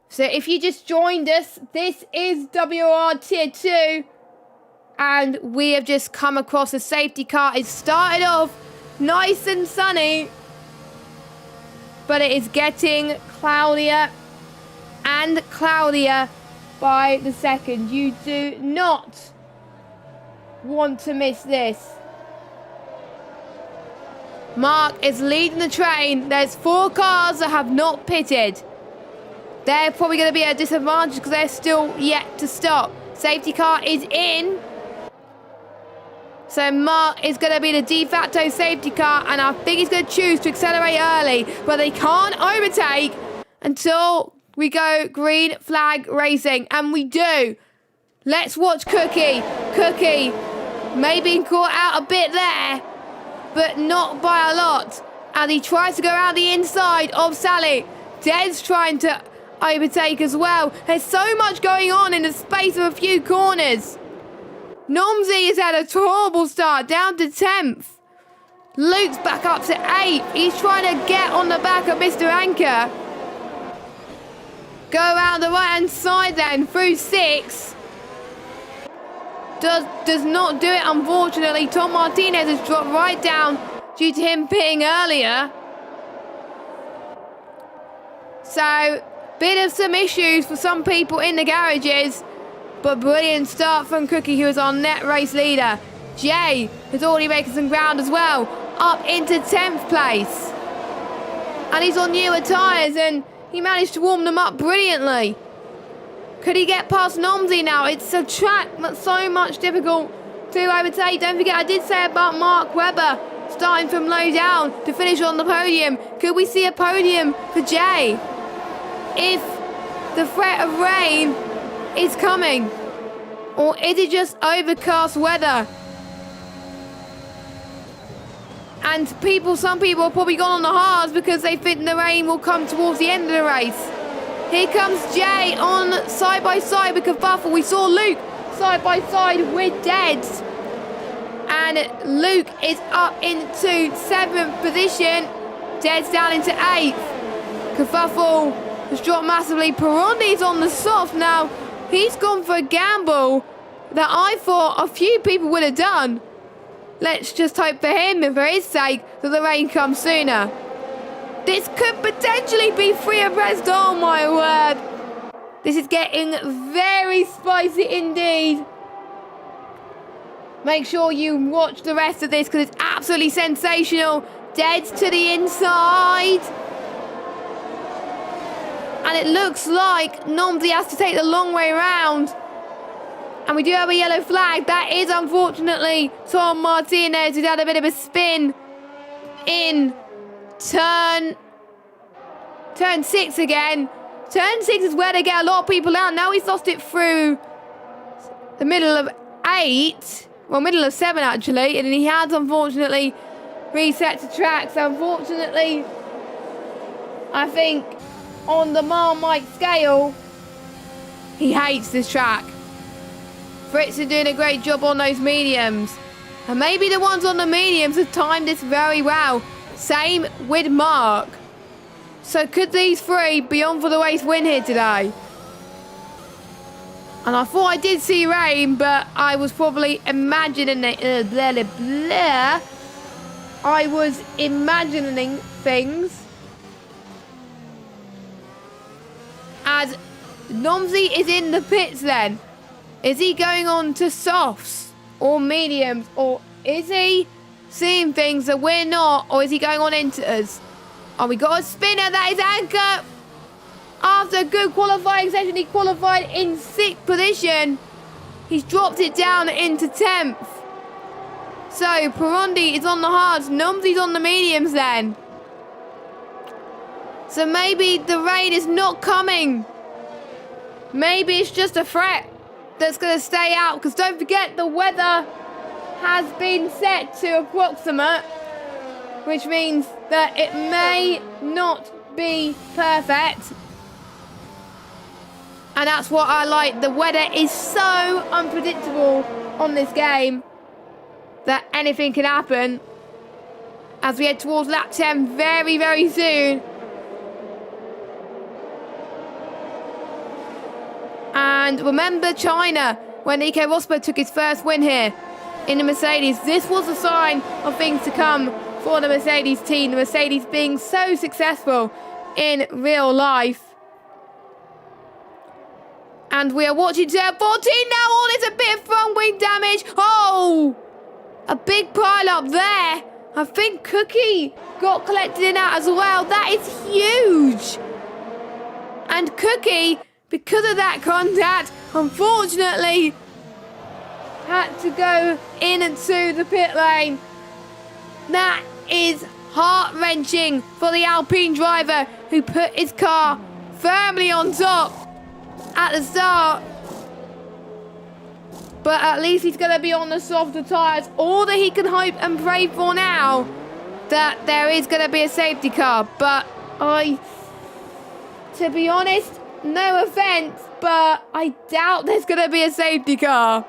So if you just joined us, this is WOR Tier 2. And we have just come across a safety car. It started off nice and sunny, but it is getting cloudier and cloudier by the second. You do not want to miss this. Mark is leading the train. There's 4 cars that have not pitted. They're probably going to be at a disadvantage because they're still yet to stop. Safety car is in. So Mark is going to be the de facto safety car, and I think he's going to choose to accelerate early, but they can't overtake until we go green flag racing, and we do. Let's watch Cookie. Cookie maybe caught out a bit there, but not by a lot, and he tries to go around the inside of Sally. Des trying to overtake as well. There's so much going on in the space of a few corners. Nomsy has had a horrible start, down to 10th. Luke's back up to 8th. He's trying to get on the back of Mr. Anchor. Go around the right-hand side then, through 6. Does not do it, unfortunately. Tom Martinez has dropped right down due to him pitting earlier. So, bit of some issues for some people in the garages, but brilliant start from Cookie, who is our net race leader. Jay is already making some ground as well, up into 10th place. And he's on newer tyres and he managed to warm them up brilliantly. Could he get past Nomsy now? It's a track that's so much difficult to overtake. Don't forget, I did say about Mark Webber starting from low down to finish on the podium. Could we see a podium for Jay? If the threat of rain is coming, or is it just overcast weather? And some people have probably gone on the hards because they think the rain will come towards the end of the race. Here comes Jay on side by side with Kerfuffle. We saw Luke side by side with Deads. And Luke is up into 7th position. Deads down into 8th. Kerfuffle has dropped massively. Perondi's on the soft now. He's gone for a gamble that I thought a few people would have done. Let's just hope for him and for his sake that the rain comes sooner. This could potentially be free abreast. Oh my word. This is getting very spicy indeed. Make sure you watch the rest of this because it's absolutely sensational. Dead to the inside. And it looks like Nomsy has to take the long way around. And we do have a yellow flag. That is unfortunately Tom Martinez, who's had a bit of a spin in turn 6 again. Turn 6 is where they get a lot of people out. Now he's lost it through the middle of 8. Well, middle of 7 actually. And he has unfortunately reset to track. So unfortunately, I think on the Marmite scale, he hates this track. Fritz is doing a great job on those mediums. And maybe the ones on the mediums have timed this very well. Same with Mark. So could these three be on for the race win here today? And I thought I did see rain, but I was probably imagining it. Blah, blah, blah. I was imagining things. As Nomsy is in the pits then. Is he going on to softs or mediums, or is he seeing things that we're not, or is he going on into us? Oh, we got a spinner. That is Anchor. After a good qualifying session, he qualified in 6th position. He's dropped it down into 10th. So Perondi is on the hards. Nomsy's on the mediums then. So maybe the rain is not coming. Maybe it's just a threat that's going to stay out, because don't forget the weather has been set to approximate, which means that it may not be perfect. And that's what I like. The weather is so unpredictable on this game that anything can happen as we head towards lap 10 very, very soon. And remember China, when Nico Rosberg took his first win here in the Mercedes. This was a sign of things to come for the Mercedes team. The Mercedes being so successful in real life. And we are watching turn 14 now. Oh, there's a bit of front wing damage. Oh, a big pile up there. I think Cookie got collected in that as well. That is huge. And Cookie, because of that contact, unfortunately, had to go into the pit lane. That is heart-wrenching for the Alpine driver who put his car firmly on top at the start. But at least he's going to be on the softer tyres. All that he can hope and pray for now, that there is going to be a safety car. But to be honest, no offence, but I doubt there's going to be a safety car.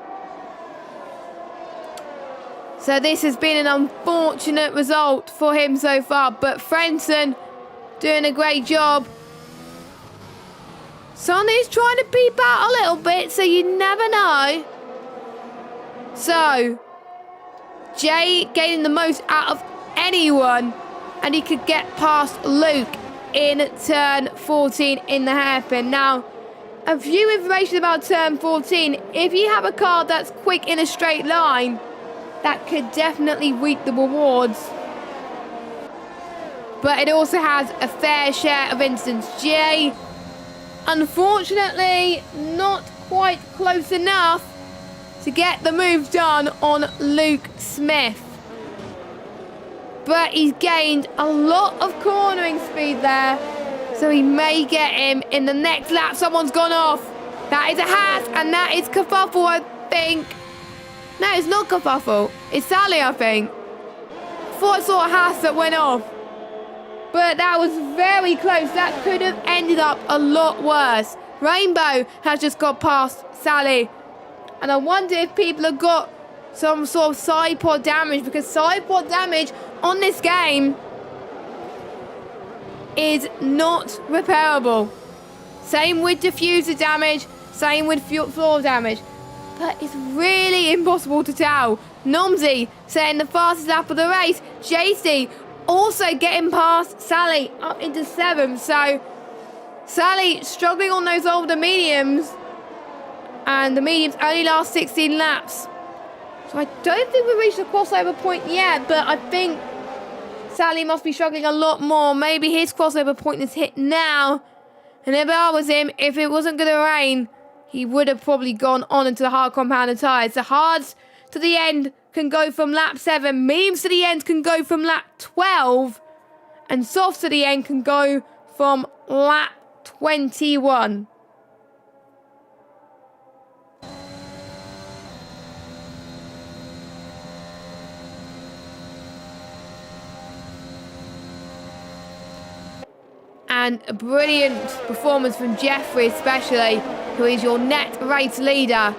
So this has been an unfortunate result for him so far. But Frenson doing a great job. Sonny's trying to peep out a little bit, so you never know. So, Jay gaining the most out of anyone, and he could get past Luke in turn 14 in the hairpin. Now, a few information about turn 14. If you have a car that's quick in a straight line, that could definitely reap the rewards. But it also has a fair share of incidents. Jay, unfortunately, not quite close enough to get the move done on Luke Smith. But he's gained a lot of cornering speed there, so he may get him in the next lap. Someone's gone off. That is a Haas, and that is Kerfuffle, I think. No, it's not Kerfuffle. It's Sally, I think. I thought I saw a Haas that went off. But that was very close. That could have ended up a lot worse. Rainbow has just got past Sally. And I wonder if people have got some sort of side pod damage, because side pod damage on this game is not repairable. Same with diffuser damage, same with floor damage. But it's really impossible to tell. Nomsy setting the fastest lap of the race. JC also getting past Sally up into 7th. So Sally struggling on those older mediums. And the mediums only last 16 laps. So I don't think we've reached the crossover point yet, but I think Sally must be struggling a lot more. Maybe his crossover point is hit now. And if I was him, if it wasn't going to rain, he would have probably gone on into the hard compounded tyres. The hards to the end can go from lap 7. Mediums to the end can go from lap 12. And softs to the end can go from lap 21. And a brilliant performance from Jeffrey, especially, who is your net race leader.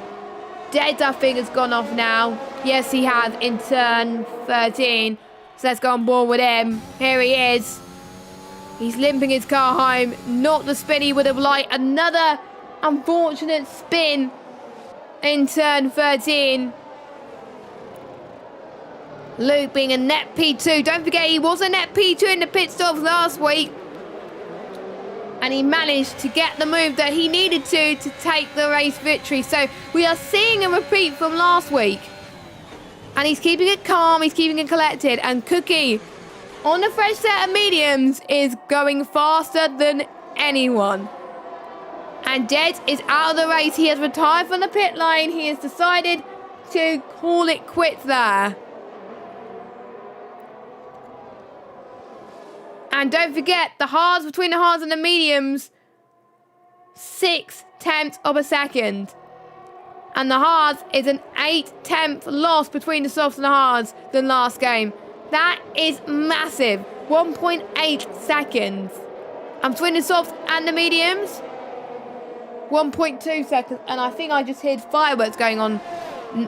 Dead, I think, has gone off now. Yes, he has in turn 13. So let's go on board with him. Here he is. He's limping his car home. Not the spin he would have liked. Another unfortunate spin in turn 13. Luke being a net P2. Don't forget, he was a net P2 in the pit stops last week. And he managed to get the move that he needed to take the race victory. So we are seeing a repeat from last week. And he's keeping it calm, he's keeping it collected. And Cookie, on the fresh set of mediums, is going faster than anyone. And Dead is out of the race. He has retired from the pit lane. He has decided to call it quits there. And don't forget, the hards, between the hards and the mediums, 6/10 of a second. And the hards is an 8/10 loss between the softs and the hards than last game. That is massive. 1.8 seconds. And between the softs and the mediums, 1.2 seconds. And I think I just heard fireworks going on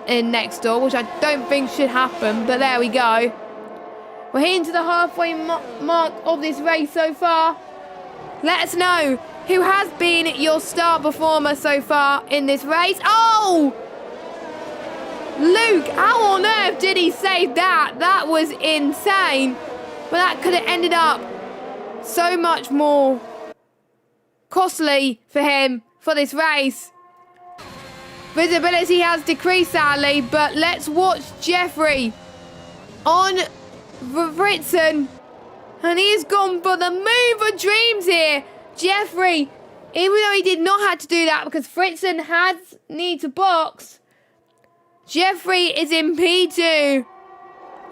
in next door, which I don't think should happen. But there we go. We're heading to the halfway mark of this race so far. Let us know who has been your star performer so far in this race. Oh! Luke, how on earth did he save that? That was insane. But that could have ended up so much more costly for him for this race. Visibility has decreased, sadly, but let's watch Jeffrey on Fritzen, and he's gone for the move of dreams here. Jeffrey, even though he did not have to do that because Fritzen had need to box, Jeffrey is in P2,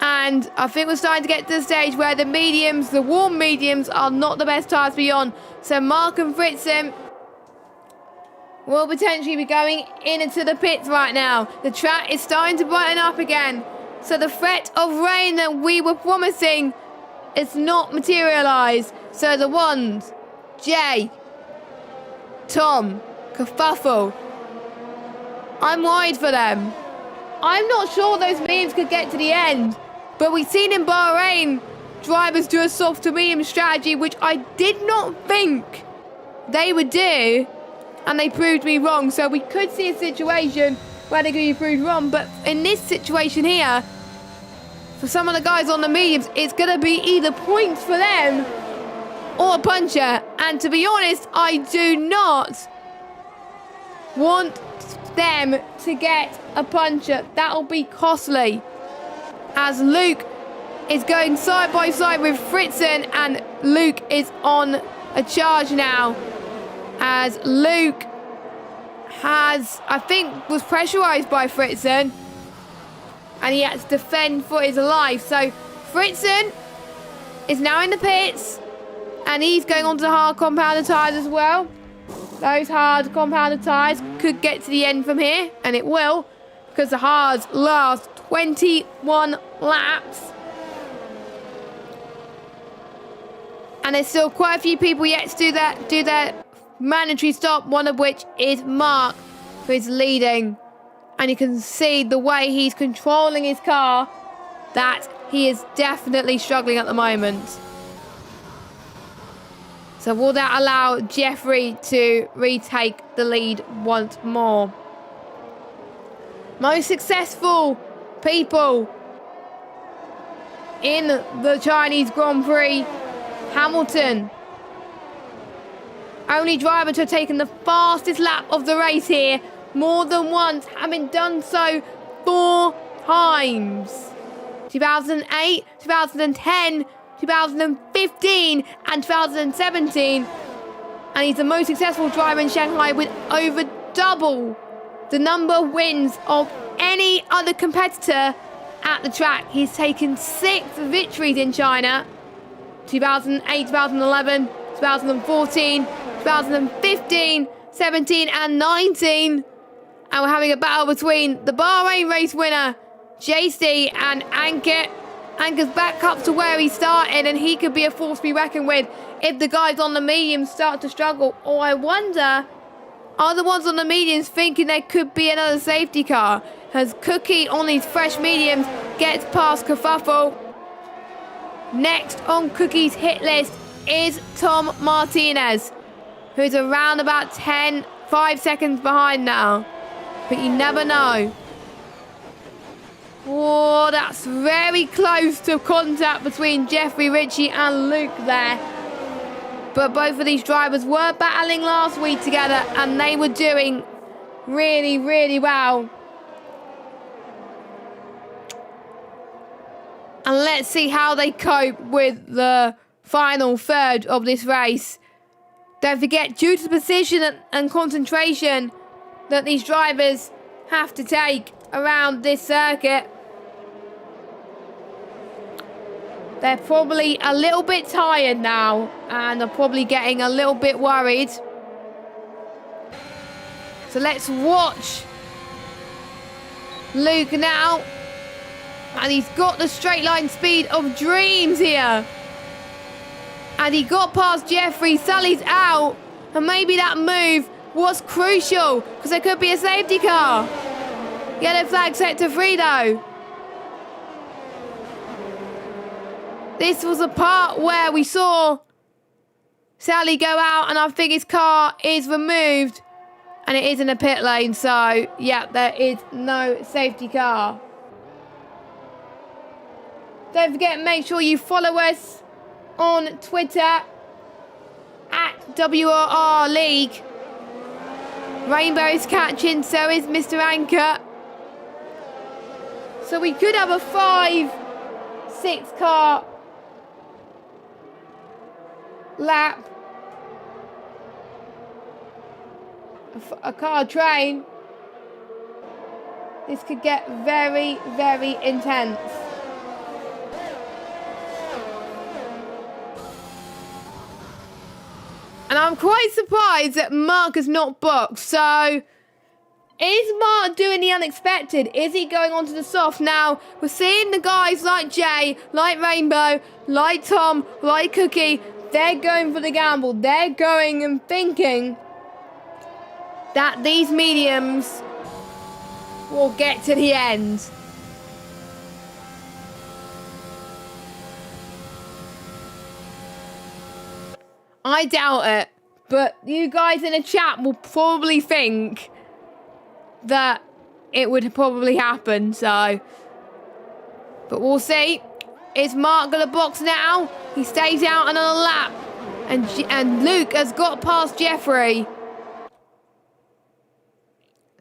and I think we're starting to get to the stage where the mediums, the warm mediums, are not the best tires to be on. So Mark and Fritzen will potentially be going into the pits right now. The track is starting to brighten up again. So the threat of rain that we were promising is not materialised. So the ones, Jay, Tom, Kerfuffle, I'm worried for them. I'm not sure those mediums could get to the end. But we've seen in Bahrain drivers do a soft to medium strategy, which I did not think they would do. And they proved me wrong. So we could see a situation where they could be proved wrong. But in this situation here, for some of the guys on the mediums, it's going to be either points for them or a puncher. And to be honest, I do not want them to get a puncher. That'll be costly. as Luke is going side by side with Fritzen, and Luke is on a charge now as Luke was pressurized by Fritzen and he had to defend for his life. So Fritzen is now in the pits and he's going on to hard compounded tyres as well. Those hard compounded tyres could get to the end from here, and it will, because the hards last 21 laps. And there's still quite a few people yet to do their mandatory stop, one of which is Mark, who is leading. And you can see the way he's controlling his car that he is definitely struggling at the moment. So will that allow Jeffrey to retake the lead once more? Most successful people in the Chinese Grand Prix, Hamilton. Only driver to have taken the fastest lap of the race here more than once, having done so 4 times. 2008, 2010, 2015 and 2017. And he's the most successful driver in Shanghai with over double the number of wins of any other competitor at the track. He's taken 6 victories in China. 2008, 2011, 2014, 2015, 17 and 19. And we're having a battle between the Bahrain race winner, JC, and Ankit. Anker's back up to where he started, and he could be a force to be reckoned with if the guys on the mediums start to struggle. Or I wonder, are the ones on the mediums thinking there could be another safety car? As Cookie on these fresh mediums gets past Kerfuffle. Next on Cookie's hit list is Tom Martinez, who's around about 5 seconds behind now. But you never know. Oh, that's very close to contact between Jeffrey, Richie and Luke there. But both of these drivers were battling last week together and they were doing really, really well. And let's see how they cope with the final third of this race. Don't forget, due to the precision and concentration that these drivers have to take around this circuit, they're probably a little bit tired now and are probably getting a little bit worried. So let's watch Luke now. And he's got the straight line speed of dreams here. And he got past Jeffrey. Sully's out. And maybe that move was crucial, because there could be a safety car. Yellow flag sector 3 though. This was a part where we saw Sally go out, and I think his car is removed. And it is in a pit lane, so yeah, there is no safety car. Don't forget, make sure you follow us on Twitter at WOR League. Rainbow's catching, so is Mr. Anchor. So we could have a 5-6 car lap. A car train. This could get very, very intense. And I'm quite surprised that Mark has not boxed. So, is Mark doing the unexpected? Is he going onto the soft? Now, we're seeing the guys like Jay, like Rainbow, like Tom, like Cookie. They're going for the gamble. They're going and thinking that these mediums will get to the end. I doubt it, but you guys in the chat will probably think that it would probably happen, so. But we'll see. Is Mark going to box now? He stays out another lap. And Luke has got past Jeffrey.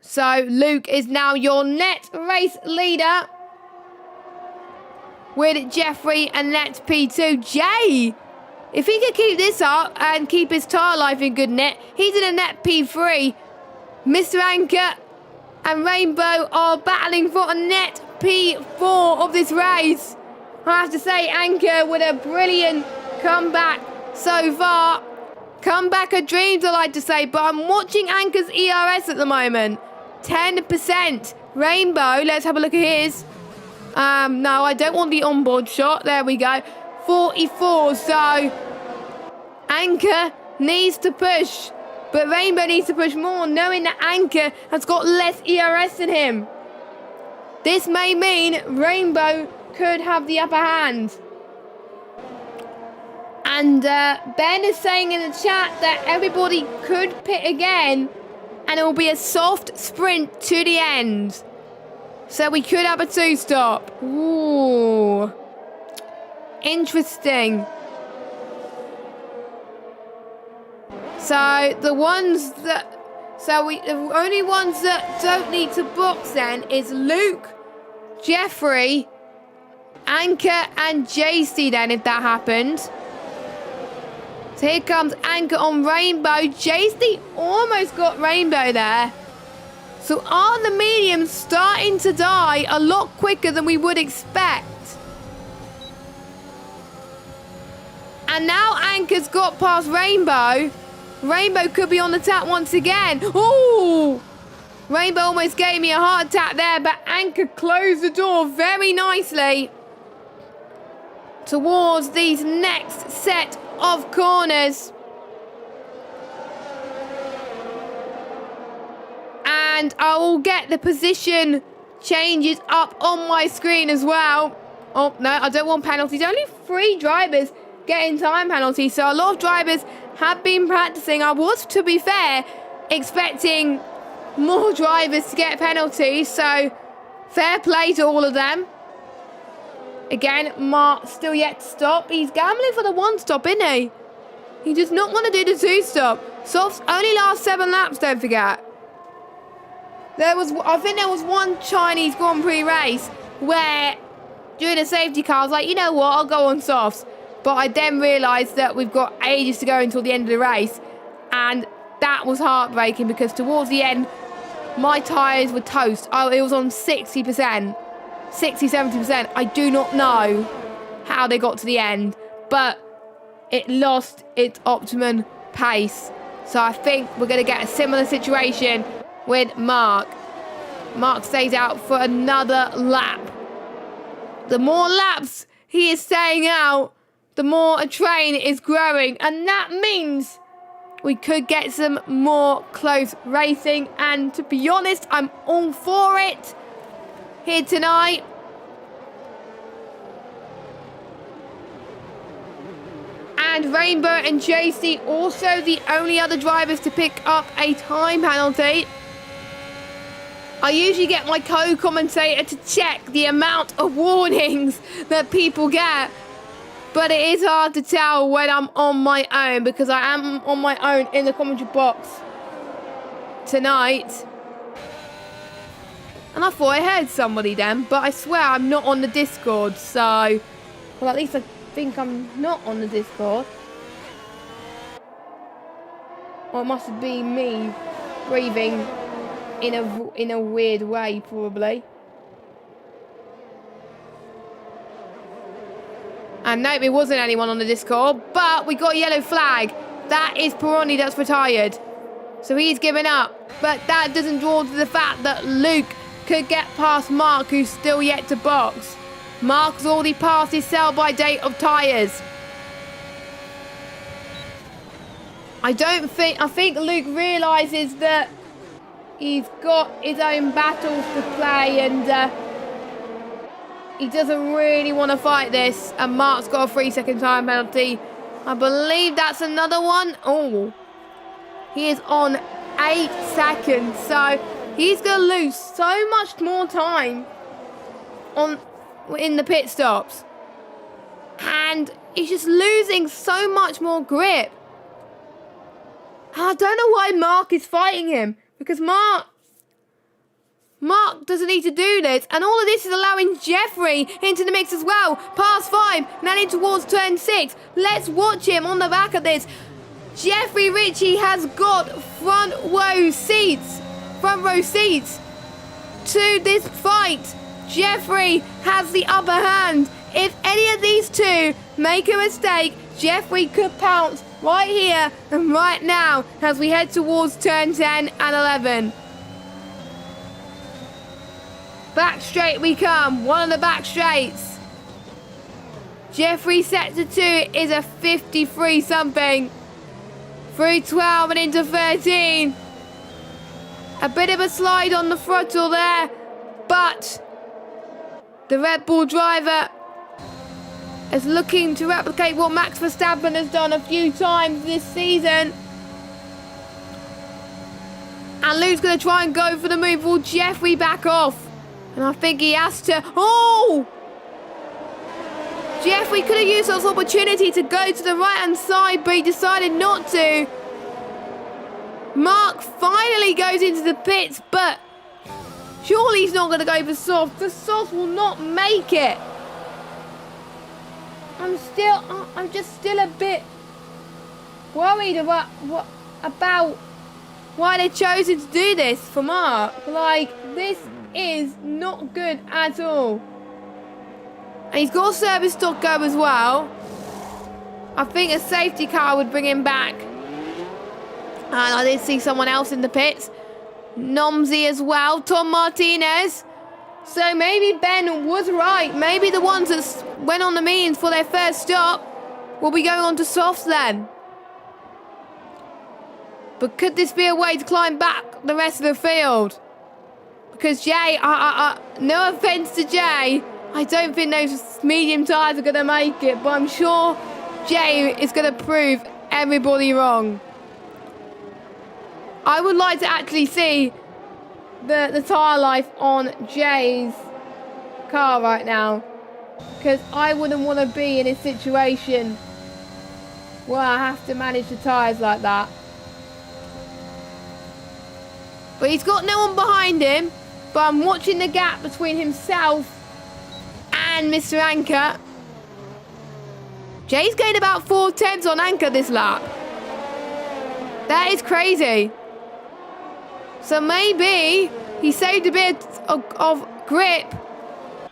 So Luke is now your net race leader. with Jeffrey and Let's P2. Jay, if he could keep this up and keep his tyre life in good nick, he's in a net P3. Mr. Anchor and Rainbow are battling for a net P4 of this race. I have to say, Anchor with a brilliant comeback so far. Comeback of dreams, I like to say, but I'm watching Anchor's ERS at the moment. 10%. Rainbow, let's have a look at his. No, I don't want the onboard shot. There we go. 44, so Anchor needs to push. But Rainbow needs to push more, knowing that Anchor has got less ERS than him. This may mean Rainbow could have the upper hand. And Ben is saying in the chat that everybody could pit again and it will be a soft sprint to the end. So we could have a 2-stop. Ooh. Interesting. So the only ones that don't need to box then is Luke, Jeffrey, Anchor and JC then, if that happens. So here comes Anchor on Rainbow. JC almost got Rainbow there. So are the mediums starting to die a lot quicker than we would expect? And now Anchor's got past Rainbow. Rainbow could be on the tap once again. Ooh! Rainbow almost gave me a heart attack there, but Anchor closed the door very nicely towards these next set of corners. And I will get the position changes up on my screen as well. Oh, no, I don't want penalties. Only 3 drivers getting time penalties. So a lot of drivers have been practicing. I was, to be fair, expecting more drivers to get penalties. So fair play to all of them. Again, Mark still yet to stop. He's gambling for the 1-stop, isn't he? He does not want to do the 2-stop. Softs only last 7 laps, don't forget. I think there was one Chinese Grand Prix race where during the safety car I was like, you know what, I'll go on softs. But I then realised that we've got ages to go until the end of the race. And that was heartbreaking because towards the end, my tyres were toast. It was on 60%, 60, 70%. I do not know how they got to the end. But it lost its optimum pace. So I think we're going to get a similar situation with Mark. Mark stays out for another lap. The more laps he is staying out, the more a train is growing. And that means we could get some more close racing. And to be honest, I'm all for it here tonight. And Rainbow and JC also the only other drivers to pick up a time penalty. I usually get my co-commentator to check the amount of warnings that people get. But it is hard to tell when I'm on my own because I am on my own in the commentary box tonight. And I thought I heard somebody then, but I swear I'm not on the Discord. So, well, at least I think I'm not on the Discord. Or it must have been me breathing in a weird way, probably. And nope, it wasn't anyone on the Discord, but we got a yellow flag. That is Peroni that's retired. So he's given up. But that doesn't draw to the fact that Luke could get past Mark, who's still yet to box. Mark's already passed his sell-by date of tyres. I think Luke realises that he's got his own battles to play and he doesn't really want to fight this. And Mark's got a 3-second time penalty. I believe that's another one. Oh, he is on 8 seconds. So he's going to lose so much more time in the pit stops. And he's just losing so much more grip. I don't know why Mark is fighting him. Because Mark Mark doesn't need to do this, and all of this is allowing Jeffrey into the mix as well. Pass 5, now in towards turn 6. Let's watch him on the back of this. Jeffrey Ritchie has got front row seats to this fight. Jeffrey has the upper hand. If any of these two make a mistake, Jeffrey could pounce right here and right now as we head towards turn 10 and 11. Back straight we come, one of the back straights. Jeffrey sector 2 is a 53 something. Through 12 and into 13. A bit of a slide on the throttle there, but the Red Bull driver is looking to replicate what Max Verstappen has done a few times this season. And Luke's going to try and go for the move. Will Jeffrey back off? And I think he has to. Oh! Jeffrey could have used this opportunity to go to the right-hand side, but he decided not to. Mark finally goes into the pits, but surely he's not going to go for soft. The soft will not make it. I'm just still a bit worried about why they've chosen to do this for Mark. Like, this is not good at all. And he's got a service stock go as well. I think a safety car would bring him back. And I did see someone else in the pits. Nomsy as well. Tom Martinez. So maybe Ben was right. Maybe the ones that went on the means for their first stop will be going on to softs then. But could this be a way to climb back the rest of the field? Because Jay, no offence to Jay, I don't think those medium tyres are going to make it, but I'm sure Jay is going to prove everybody wrong. I would like to actually see the tyre life on Jay's car right now, because I wouldn't want to be in a situation where I have to manage the tyres like that. But he's got no one behind him, but I'm watching the gap between himself and Mr. Anchor. Jay's gained about 4 tenths on Anchor this lap. That is crazy. So maybe he saved a bit of grip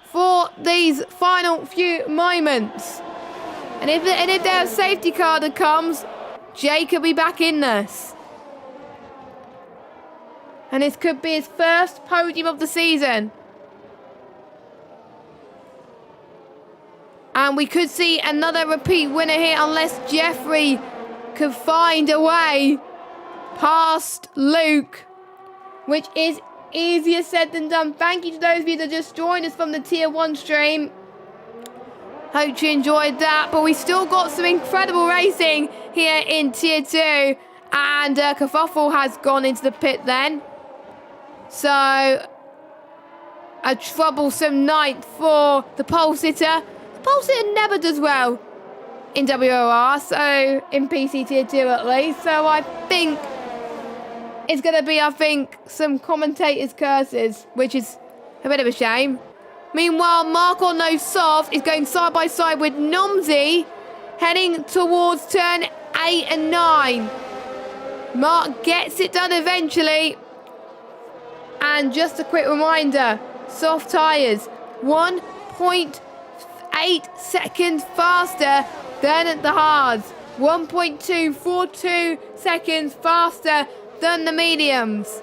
for these final few moments. And if there's a safety car that comes, Jay could be back in this. And this could be his first podium of the season. And we could see another repeat winner here unless Jeffrey could find a way past Luke, which is easier said than done. Thank you to those of you that just joined us from the Tier 1 stream. Hope you enjoyed that. But we still got some incredible racing here in Tier 2. And Kerfuffle has gone into the pit then. So, a troublesome night for the pole sitter. The pole sitter never does well in WOR, so in PC Tier 2 at least. So I think it's going to be, some commentators' curses, which is a bit of a shame. Meanwhile, Mark on No Soft is going side by side with Nomsy, heading towards turn 8 and 9. Mark gets it done eventually. And just a quick reminder, soft tyres, 1.8 seconds faster than the hards. 1.242 seconds faster than the mediums.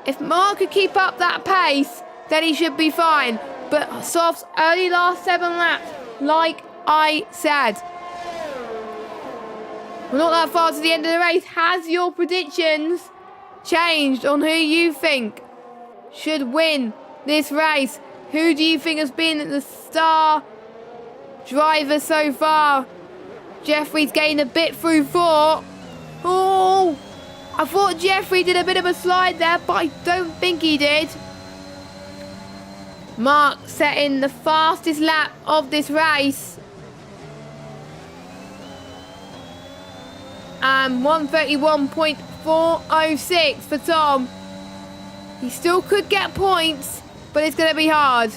If Mark could keep up that pace, then he should be fine. But softs only last 7 laps, like I said. We're not that far to the end of the race. Has your predictions changed on who you think should win this race? Who do you think has been the star driver so far? Jeffrey's gained a bit through 4. Oh, I thought Jeffrey did a bit of a slide there, but I don't think he did. Mark setting the fastest lap of this race. And 131.406 for Tom. He still could get points, but it's going to be hard.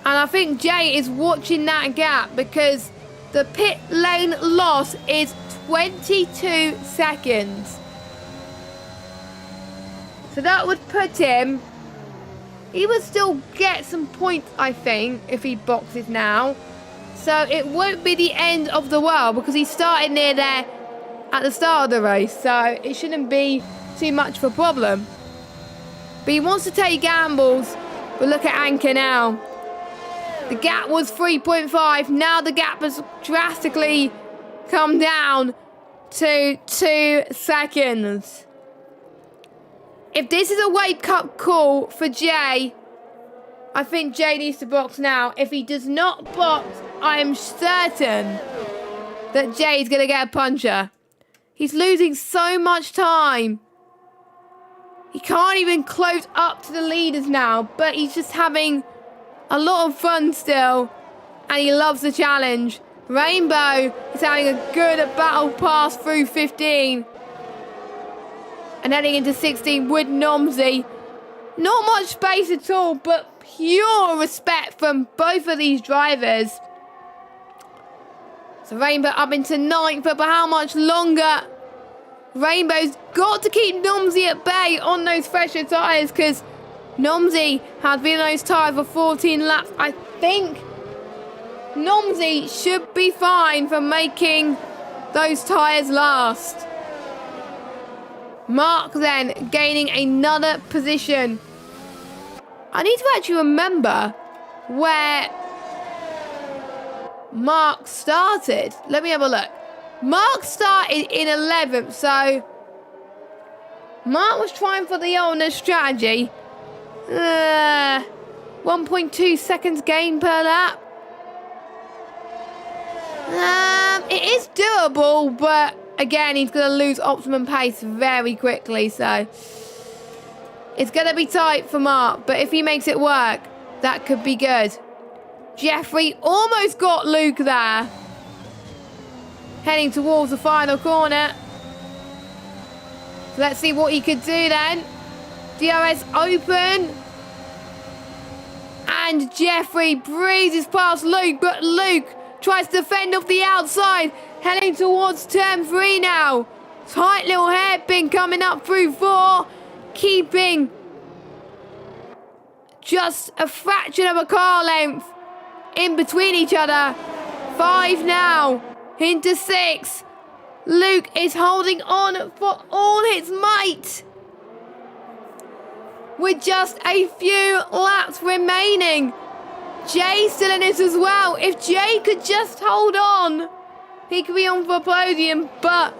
And I think Jay is watching that gap because the pit lane loss is 22 seconds. So that would put him... He would still get some points, I think, if he boxes now. So it won't be the end of the world because he started near there at the start of the race. So it shouldn't be too much of a problem. But he wants to take gambles. But look at Anchor now. The gap was 3.5. Now the gap has drastically come down to 2 seconds. If this is a wake-up call for Jay, I think Jay needs to box now. If he does not box, I am certain that Jay's going to get a puncher. He's losing so much time. He can't even close up to the leaders now, but he's just having a lot of fun still, and he loves the challenge. Rainbow is having a good battle pass through 15. And heading into 16 with Nomsy. Not much space at all, but pure respect from both of these drivers. So Rainbow up into 9th, but how much longer? Rainbow's got to keep Nomsy at bay on those fresher tyres because Nomsy has been on those tyres for 14 laps. I think Nomsy should be fine for making those tyres last. Mark then gaining another position. I need to actually remember where Mark started. Let me have a look. Mark started in 11th, so Mark was trying for the owner strategy. 1.2 seconds gain per lap. It is doable, but again, he's going to lose optimum pace very quickly, so it's going to be tight for Mark, but if he makes it work, that could be good. Jeffrey almost got Luke there. Heading towards the final corner. So let's see what he could do then. DRS open. And Jeffrey breezes past Luke, but Luke tries to defend off the outside. Heading towards turn 3 now. Tight little hairpin coming up through 4. Keeping just a fraction of a car length in between each other. 5 now. Into 6. Luke is holding on for all his might. With just a few laps remaining. Jay's still in it as well. If Jay could just hold on, he could be on for a podium, but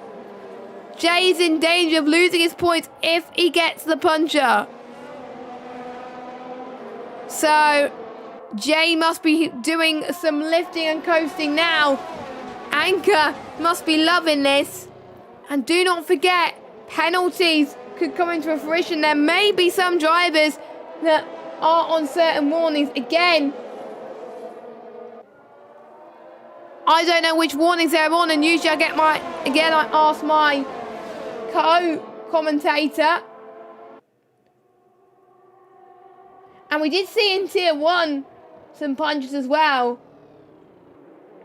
Jay's in danger of losing his points if he gets the puncher. So Jay must be doing some lifting and coasting now. Anchor must be loving this. And do not forget, penalties could come into fruition. There may be some drivers that are on certain warnings. Again, I don't know which warnings they're on, and usually I ask my co-commentator. And we did see in Tier 1 some punches as well.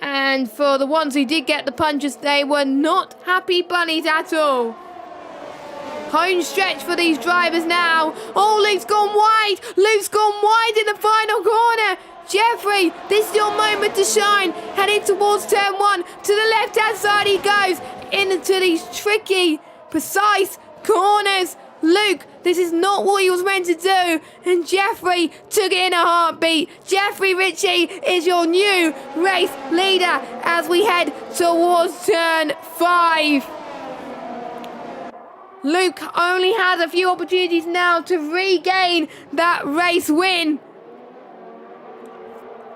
And for the ones who did get the punches, they were not happy bunnies at all. Home stretch for these drivers now. Oh, Luke's gone wide. Luke's gone wide in the final corner. Jeffrey, this is your moment to shine. Heading towards turn 1. To the left-hand side he goes. Into these tricky, precise corners. Luke, this is not what he was meant to do. And Jeffrey took it in a heartbeat. Jeffrey Ritchie is your new race leader as we head towards turn 5. Luke only has a few opportunities now to regain that race win.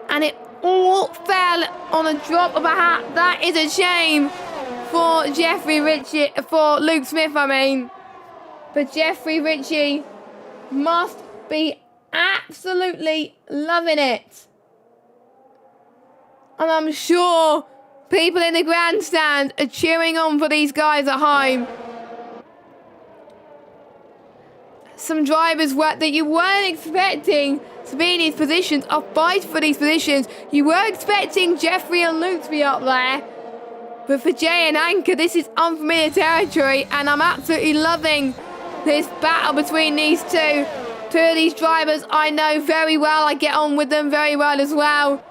And it all fell on a drop of a hat. That is a shame for Jeffrey Ritchie, for Luke Smith, I mean. But Jeffrey Ritchie must be absolutely loving it. And I'm sure people in the grandstand are cheering on for these guys at home. some drivers that you weren't expecting to be in these positions are fighting for these positions. You were expecting Jeffrey and Luke to be up there. But for Jay and Anchor, this is unfamiliar territory, and I'm absolutely loving this battle between these two. Two of these drivers I know very well. I get on with them very well as well.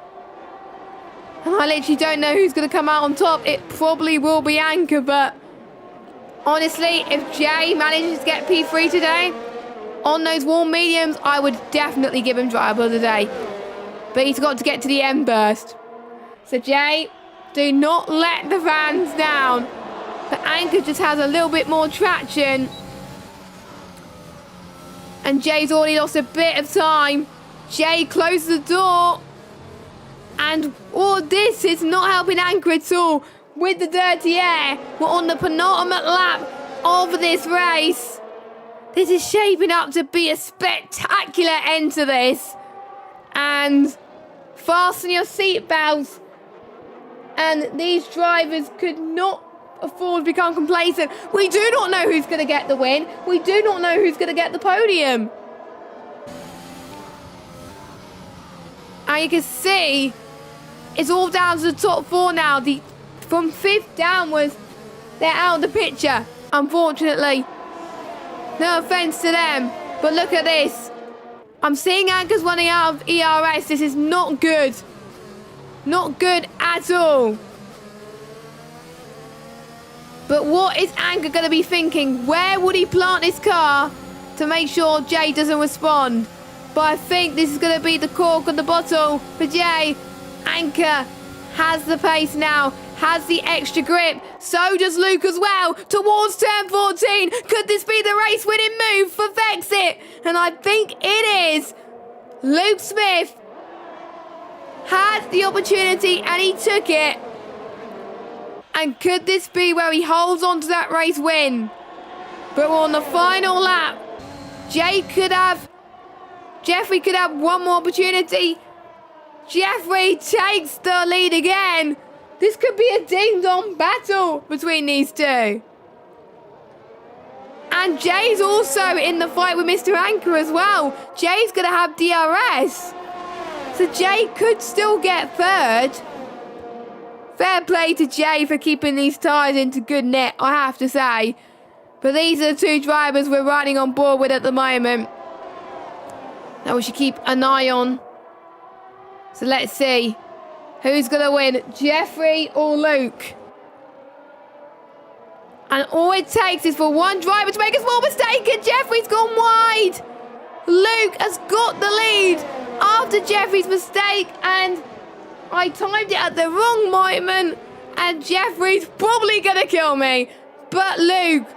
And I literally don't know who's going to come out on top. It probably will be Anchor, but honestly, if Jay manages to get P3 today, on those warm mediums, I would definitely give him driver of the day. But he's got to get to the end burst. So Jay, do not let the fans down. But Anchor just has a little bit more traction. And Jay's already lost a bit of time. Jay closes the door. And all this is not helping Anchor at all. With the dirty air, we're on the penultimate lap of this race. This is shaping up to be a spectacular end to this. And fasten your seatbelts. And these drivers could not afford to become complacent. We do not know who's going to get the win. We do not know who's going to get the podium. And you can see it's all down to the top four now. From 5th downwards, they're out of the picture, unfortunately. No offence to them, but look at this. I'm seeing Anchor's running out of ERS. This is not good. Not good at all. But what is Anchor going to be thinking? Where would he plant his car to make sure Jay doesn't respond? But I think this is going to be the cork on the bottle for Jay. Anchor has the pace now, has the extra grip. So does Luke as well. Towards turn 14. Could this be the race winning move for Vexit? And I think it is. Luke Smith had the opportunity and he took it. And could this be where he holds on to that race win? But we're on the final lap. Jeffrey could have one more opportunity. Jeffrey takes the lead again. This could be a ding-dong battle between these two. And Jay's also in the fight with Mr. Anchor as well. Jay's going to have DRS. So Jay could still get third. Fair play to Jay for keeping these tyres into good net, I have to say. But these are the two drivers we're riding on board with at the moment that we should keep an eye on. So let's see. Who's going to win, Jeffrey or Luke? And all it takes is for one driver to make a small mistake and Jeffrey's gone wide. Luke has got the lead after Jeffrey's mistake, and I timed it at the wrong moment and Jeffrey's probably going to kill me. But Luke,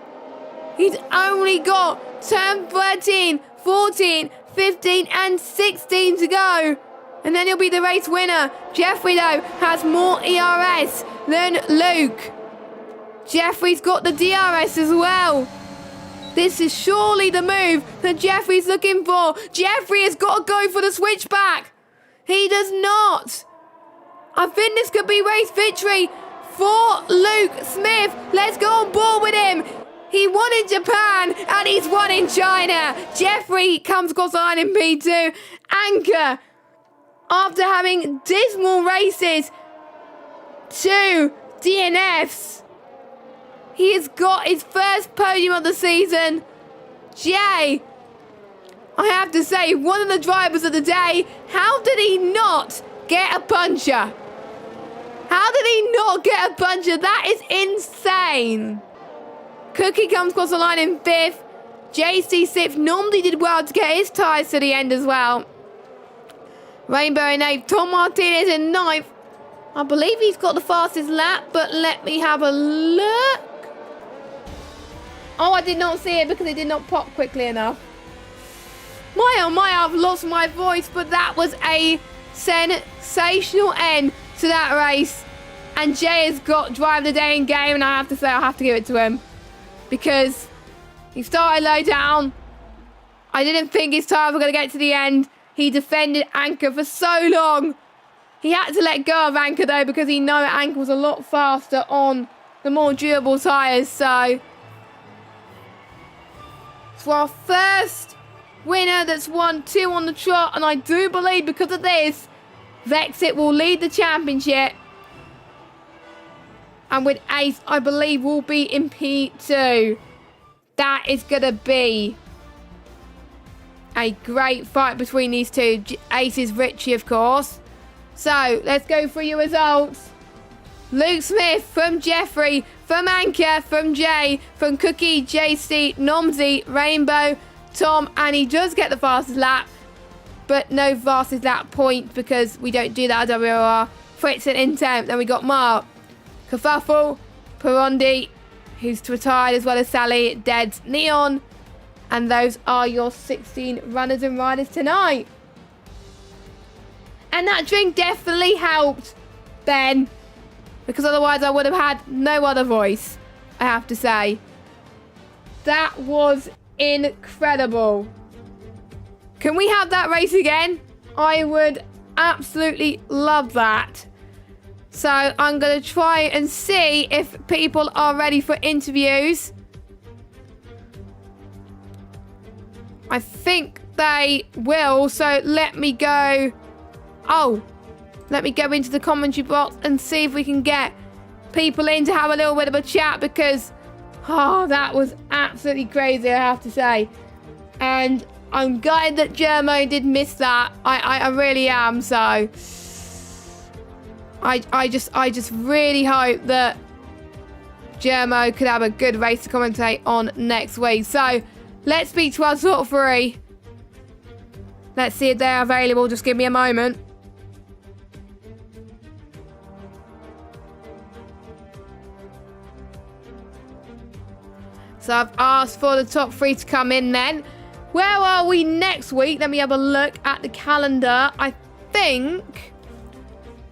he's only got turn 13, 14, 15 and 16 to go. And then he'll be the race winner. Jeffrey, though, has more ERS than Luke. Jeffrey's got the DRS as well. This is surely the move that Jeffrey's looking for. Jeffrey has got to go for the switchback. He does not. I think this could be race victory for Luke Smith. Let's go on board with him. He won in Japan and he's won in China. Jeffrey comes across the line in P2. Anchor, after having dismal races, 2 DNFs, he has got his first podium of the season. Jay, I have to say, one of the drivers of the day. How did he not get a puncher? How did he not get a puncher? That is insane. Cookie comes across the line in 5th. JC 6th normally did well to get his tyres to the end as well. Rainbow in 8th. Tom Martinez in 9th. I believe he's got the fastest lap, but let me have a look. Oh, I did not see it because it did not pop quickly enough. My oh my, I've lost my voice, but that was a sensational end to that race. And Jay has got drive the day in game, and I have to say, I have to give it to him. Because he started low down. I didn't think his tyres were going to get to the end. He defended Anchor for so long. He had to let go of Anchor though, because he knew Anchor was a lot faster on the more durable tyres. So for our first winner that's won 2 on the trot. And I do believe because of this, Vexit will lead the championship. And with Ace, I believe, will be in P2. That is going to be a great fight between these two. Ace is Richie, of course. So, let's go through your results. Luke Smith from Jeffrey, from Anchor, from Jay, from Cookie, JC, Nomsy, Rainbow, Tom, and he does get the fastest lap, but no fastest lap point because we don't do that at WOR. Fritz and Intent. Then we got Mark, Kerfuffle, Perondi, who's retired, as well as Sally, Deads, Neon, and those are your 16 runners and riders tonight. And that drink definitely helped, Ben, because otherwise I would have had no other voice, I have to say. That was incredible. Can we have that race again? I would absolutely love that. So I'm going to try and see if people are ready for interviews. I think they will, so let me go. Oh, let me go into the commentary box and see if we can get people in to have a little bit of a chat because, oh, that was absolutely crazy, I have to say. And I'm gutted that Germo did miss that. I really am, so I just really hope that Germo could have a good race to commentate on next week. So let's speak to our top 3. Let's see if they're available. Just give me a moment. So I've asked for the top 3 to come in then. Where are we next week? Let me have a look at the calendar. I think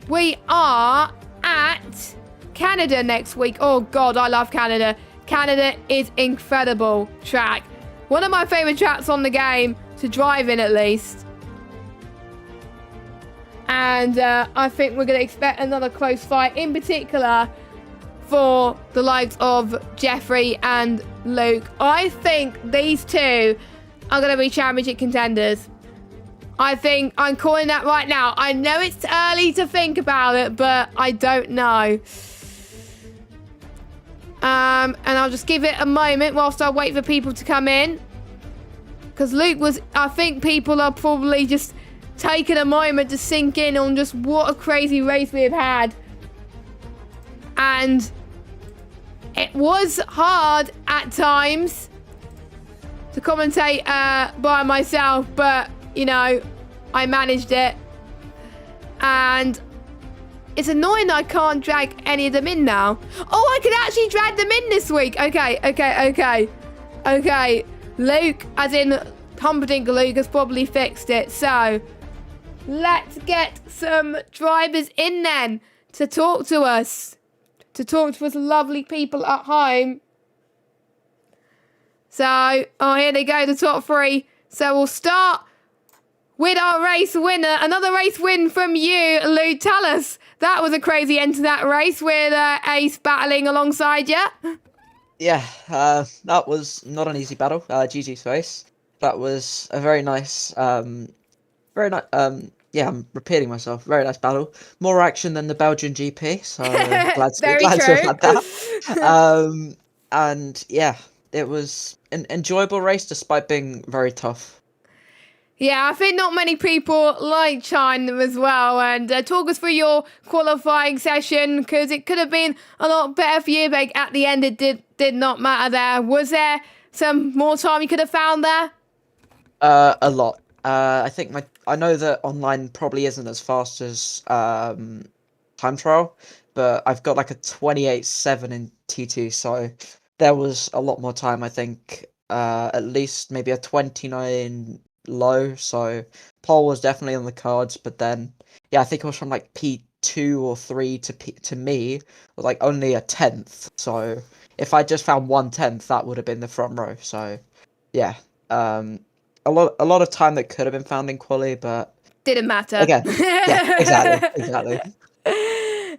we are at Canada next week. Oh, God, I love Canada. Canada is incredible track. One of my favourite tracks on the game to drive in, at least. And I think we're going to expect another close fight, in particular for the likes of Jeffrey and Luke. I think these two are going to be championship contenders. I think I'm calling that right now. I know it's early to think about it, but I don't know. And I'll just give it a moment whilst I wait for people to come in. Because Luke was... I think people are probably just taking a moment to sink in on just what a crazy race we have had. And it was hard at times to commentate by myself, but, you know, I managed it. And it's annoying that I can't drag any of them in now. Oh, I can actually drag them in this week. Okay. Luke, as in Humperdinck Luke, has probably fixed it. So, let's get some drivers in then to talk to us. To talk to us lovely people at home. So, oh, here they go, the top 3. So, we'll start with our race winner. Another race win from you, Luke. Tell us, that was a crazy end to that race with Ace battling alongside you. Yeah, that was not an easy battle. GG's race. That was a very nice, yeah, I'm repeating myself. Very nice battle. More action than the Belgian GP, so glad to have had that. And yeah, it was an enjoyable race despite being very tough. Yeah, I think not many people like China as well. And talk us through your qualifying session, because it could have been a lot better for you, but at the end it did not matter there. Was there some more time you could have found there? A lot. I think I know that online probably isn't as fast as time trial, but I've got like a 28.7 in T2, so there was a lot more time. I think at least maybe a 29 low, so pole was definitely on the cards. But then, yeah, I think it was from like P2 or 3 to me was like only a 10th. So if I just found 1/10, that would have been the front row. So yeah, a lot of time that could have been found in quali, but didn't matter. Again, yeah, exactly.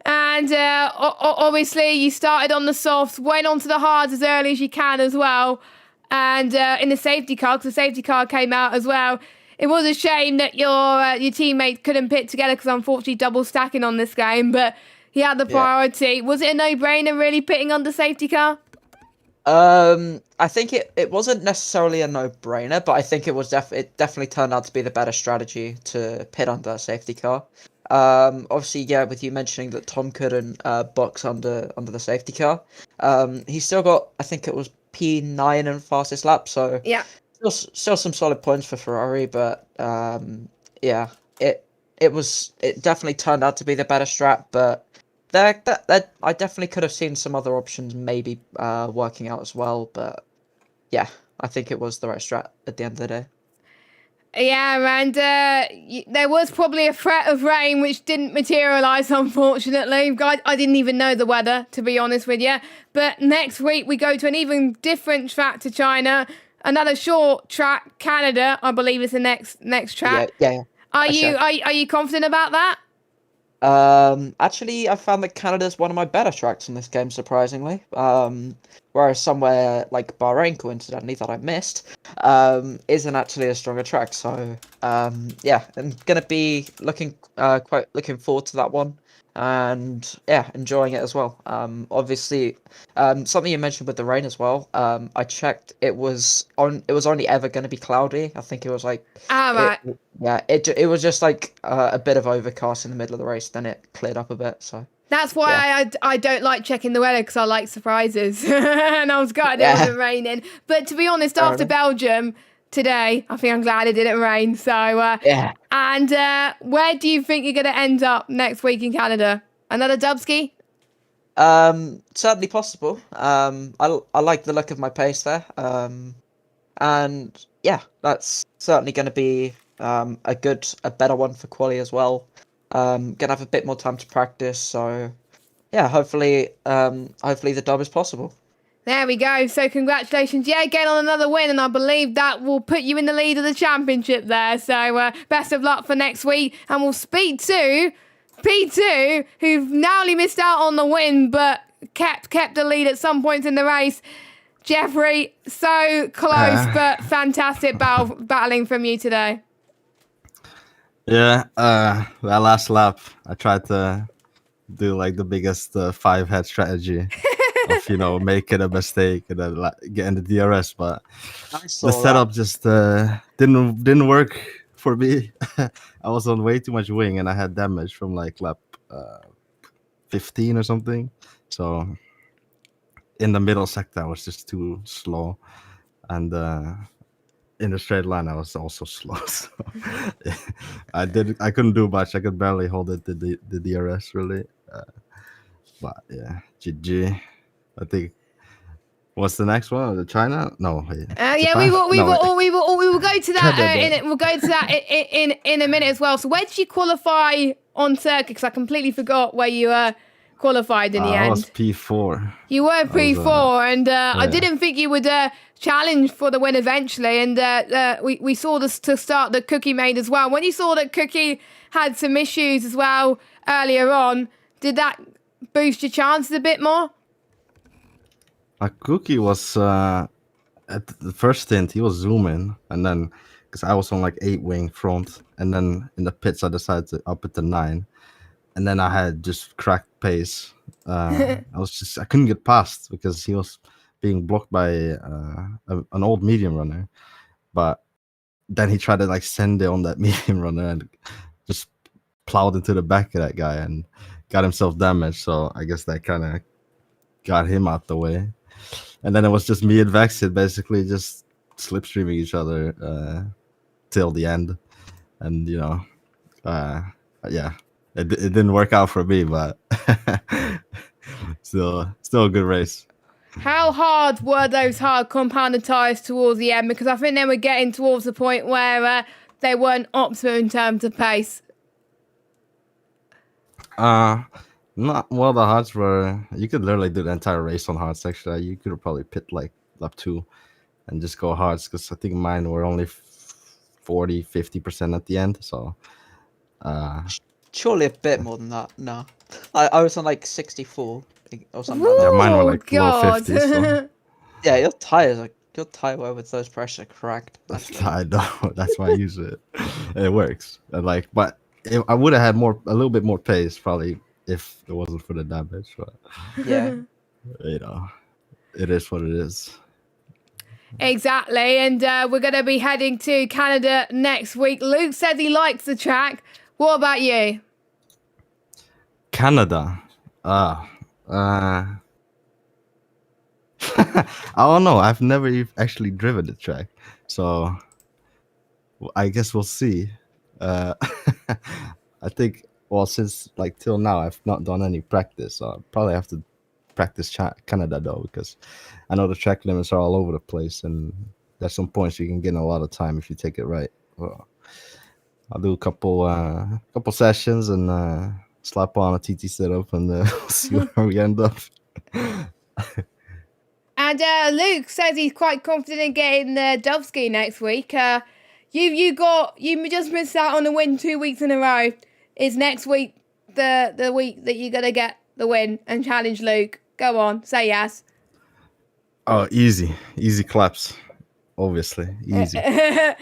And obviously, you started on the softs, went on to the hards as early as you can as well. and in the safety car, because the safety car came out as well. It was a shame that your teammate couldn't pit together because unfortunately double stacking on this game, but he had the priority. Was it a no-brainer really pitting on the safety car? I think it wasn't necessarily a no-brainer, but I think it was it definitely turned out to be the better strategy to pit under a safety car. Obviously, yeah, with you mentioning that Tom couldn't box under the safety car, he still got, I think it was P9 in fastest lap, so Yeah. still some solid points for Ferrari, but yeah, it definitely turned out to be the better strat, but that I definitely could have seen some other options maybe working out as well, but yeah, I think it was the right strat at the end of the day. Yeah, and there was probably a threat of rain, which didn't materialise, unfortunately. I didn't even know the weather, to be honest with you. But next week, we go to an even different track to China. Another short track, Canada, I believe is the next track. Yeah. Are you confident about that? Actually, I found that Canada's one of my better tracks in this game, surprisingly. Whereas somewhere like Bahrain, coincidentally, that I missed, isn't actually a stronger track. So, yeah, I'm gonna be quite looking forward to that one, and yeah, enjoying it as well. Obviously, something you mentioned with the rain as well. I checked; it was only ever going to be cloudy. I think it was like Right. it was just like a bit of overcast in the middle of the race. Then it cleared up a bit. So That's why I don't like checking the weather, because I like surprises. And I was glad it wasn't raining. But to be honest, after Belgium today, I think I'm glad it didn't rain. So yeah. And where do you think you're going to end up next week in Canada? Another Dubski? Certainly possible. I like the look of my pace there. And yeah, that's certainly going to be a better one for quali as well. Gonna have a bit more time to practice, so yeah, hopefully the dub is possible. There we go. So congratulations yet again on another win, and I believe that will put you in the lead of the championship there. So best of luck for next week, and we'll speak to P2, who narrowly missed out on the win, but kept the lead at some points in the race. Jeffrey, so close, but fantastic battling from you today. Yeah, that last lap, I tried to do like the biggest 5-head strategy of, making a mistake and then getting the DRS, but the setup just didn't work for me. I was on way too much wing and I had damage from like lap 15 or something. So in the middle sector, I was just too slow, and in the straight line, I was also slow. So I couldn't do much. I could barely hold it to the DRS really. But yeah, GG. I think. What's the next one? The China? No. Yeah, we will go to that. We'll go to that in a minute as well. So where did you qualify on circuit? Because I completely forgot where you qualified in the end. I was P4. You were P4, and I didn't think you would challenge for the win eventually. And we saw this to start that Cookie made as well. When you saw that Cookie had some issues as well earlier on, did that boost your chances a bit more? Cookie was at the first stint, he was zooming, and then because I was on like 8 wing front, and then in the pits I decided to up it to 9. And then I had just cracked pace. I couldn't get past because he was being blocked by an old medium runner. But then he tried to like send it on that medium runner and just plowed into the back of that guy and got himself damaged. So I guess that kind of got him out the way. And then it was just me and Vexit basically just slipstreaming each other till the end. And yeah. It didn't work out for me, but still a good race. How hard were those hard compounded tyres towards the end? Because I think they were getting towards the point where they weren't optimum in terms of pace. Not well. The hards were. You could literally do the entire race on hards. Actually, you could probably pit like lap 2 and just go hards, because I think mine were only 40-50% at the end. So. Surely a bit more than that. No, I was on like 64 or something. Yeah, mine were like God. low 50s. So. Yeah, your tires are Your tyro with those pressure correct. I know. That's why I use it. It works. And but I would have had a little bit more pace probably if it wasn't for the damage. But Yeah. It is what it is. Exactly, and we're going to be heading to Canada next week. Luke says he likes the track. What about you? Canada. I don't know. I've never actually driven the track, so I guess we'll see. I think, well, since till now, I've not done any practice, so I'll probably have to practice Canada though, because I know the track limits are all over the place, and there's some points you can get in a lot of time if you take it right. Well, I'll do a couple sessions and slap on a TT setup, and we'll see where we end up. And Luke says he's quite confident in getting the Dovski next week. You just missed out on the win 2 weeks in a row. Is next week the week that you're gonna get the win and challenge Luke? Go on, say yes. Oh, easy claps. Obviously, easy. there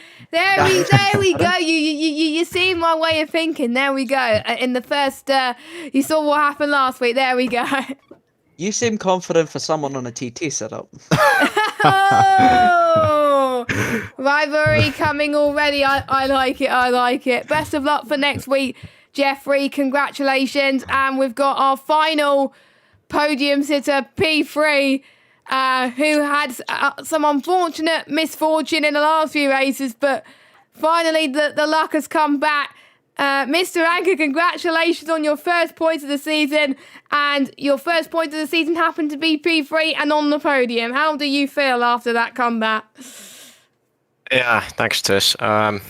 we go. You see my way of thinking. There we go. In the first, you saw what happened last week. There we go. You seem confident for someone on a TT setup. Oh, rivalry coming already. I like it. I like it. Best of luck for next week, Jeffrey. Congratulations. And we've got our final podium sitter, P3, who had some unfortunate misfortune in the last few races, but finally the luck has come back. Mr. Anchor, congratulations on your first point of the season, and your first point of the season happened to be P3 and on the podium. How do you feel after that comeback? Yeah, thanks, Tess. It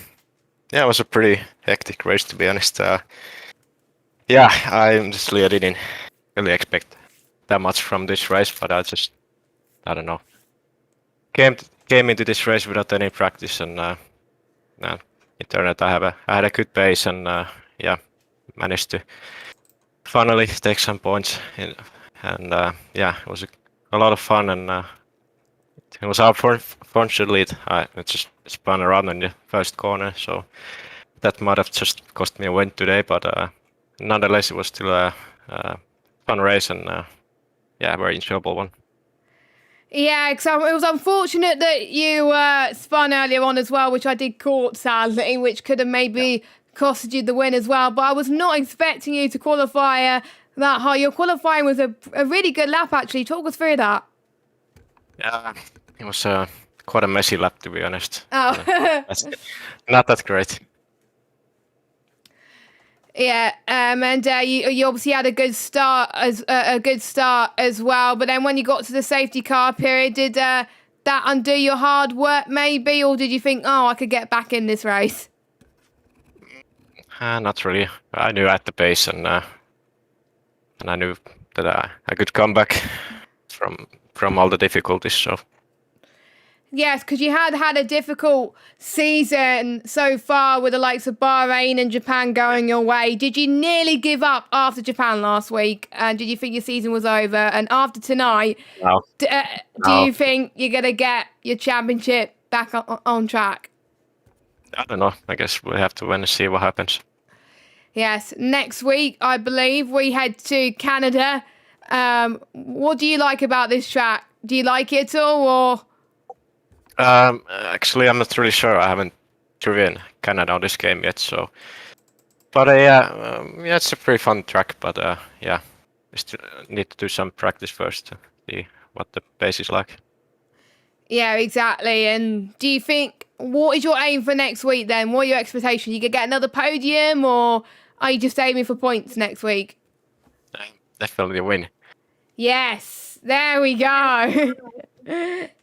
was a pretty hectic race, to be honest. I didn't really expect that much from this race, but I don't know, came into this race without any practice, and it turned out I had a good pace, and managed to finally take some points in, and it was a lot of fun, and it was our front lead. I just spun around in the first corner, so that might have just cost me a win today, but nonetheless it was still a fun race, and very enjoyable one. Yeah, because it was unfortunate that you spun earlier on as well, which I did caught sadly, which could have maybe costed you the win as well. But I was not expecting you to qualify that high. Your qualifying was a really good lap, actually. Talk us through that. Yeah, it was quite a messy lap, to be honest. Oh. Not that great. Yeah, and you obviously had a good start as well. But then when you got to the safety car period, did that undo your hard work maybe, or did you think, oh, I could get back in this race? Not really. I knew I had the pace, and I knew that I could come back from all the difficulties. So. Yes, because you had a difficult season so far with the likes of Bahrain and Japan going your way. Did you nearly give up after Japan last week? And did you think your season was over? And after tonight, No. do you think you're going to get your championship back on track? I don't know. I guess we'll have to wait and see what happens. Yes, next week, I believe, we head to Canada. What do you like about this track? Do you like it at all, or...? Actually, I'm not really sure. I haven't driven Canada on this game yet, so. But it's a pretty fun track. But we still need to do some practice first to see what the pace is like. Yeah, exactly. And do you think, what is your aim for next week then? What are your expectations? You could get another podium, or are you just aiming for points next week? Definitely a win. Yes, there we go.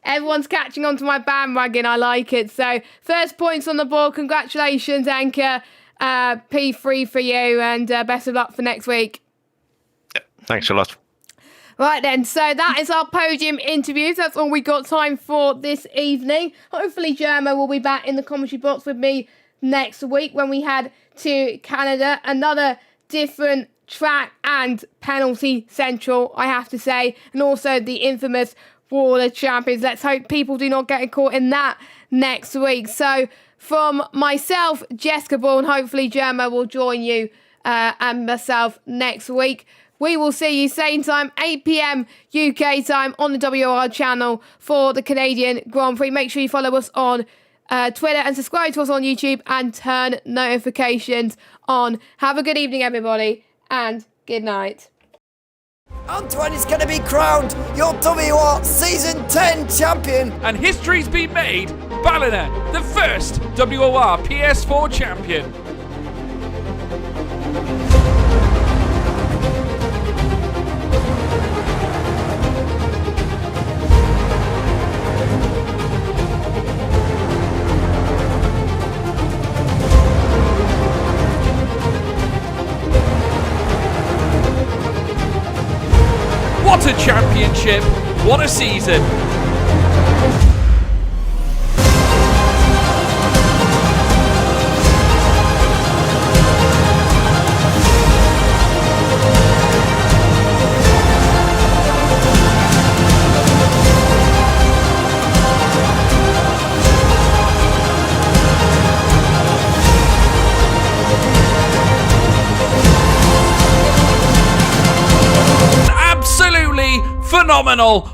Everyone's catching on to my bandwagon. I like it. So, first points on the board. Congratulations, Anchor. P3 for you, and best of luck for next week. Yeah, thanks a lot. Right then, so that is our podium interviews. That's all we got time for this evening. Hopefully, Jermo will be back in the commentary box with me next week when we head to Canada. Another different track and penalty central, I have to say, and also the infamous for the champions. Let's hope people do not get caught in that next week. So from myself, Jessica Ball, and hopefully Gemma will join you and myself next week. We will see you same time, 8 p.m. UK time on the WOR channel for the Canadian Grand Prix. Make sure you follow us on Twitter and subscribe to us on YouTube and turn notifications on. Have a good evening, everybody, and good night. Antoine is going to be crowned your WOR Season 10 champion. And history's been made. Ballina, the first WOR PS4 champion. What a championship! What a season! Absolutely phenomenal!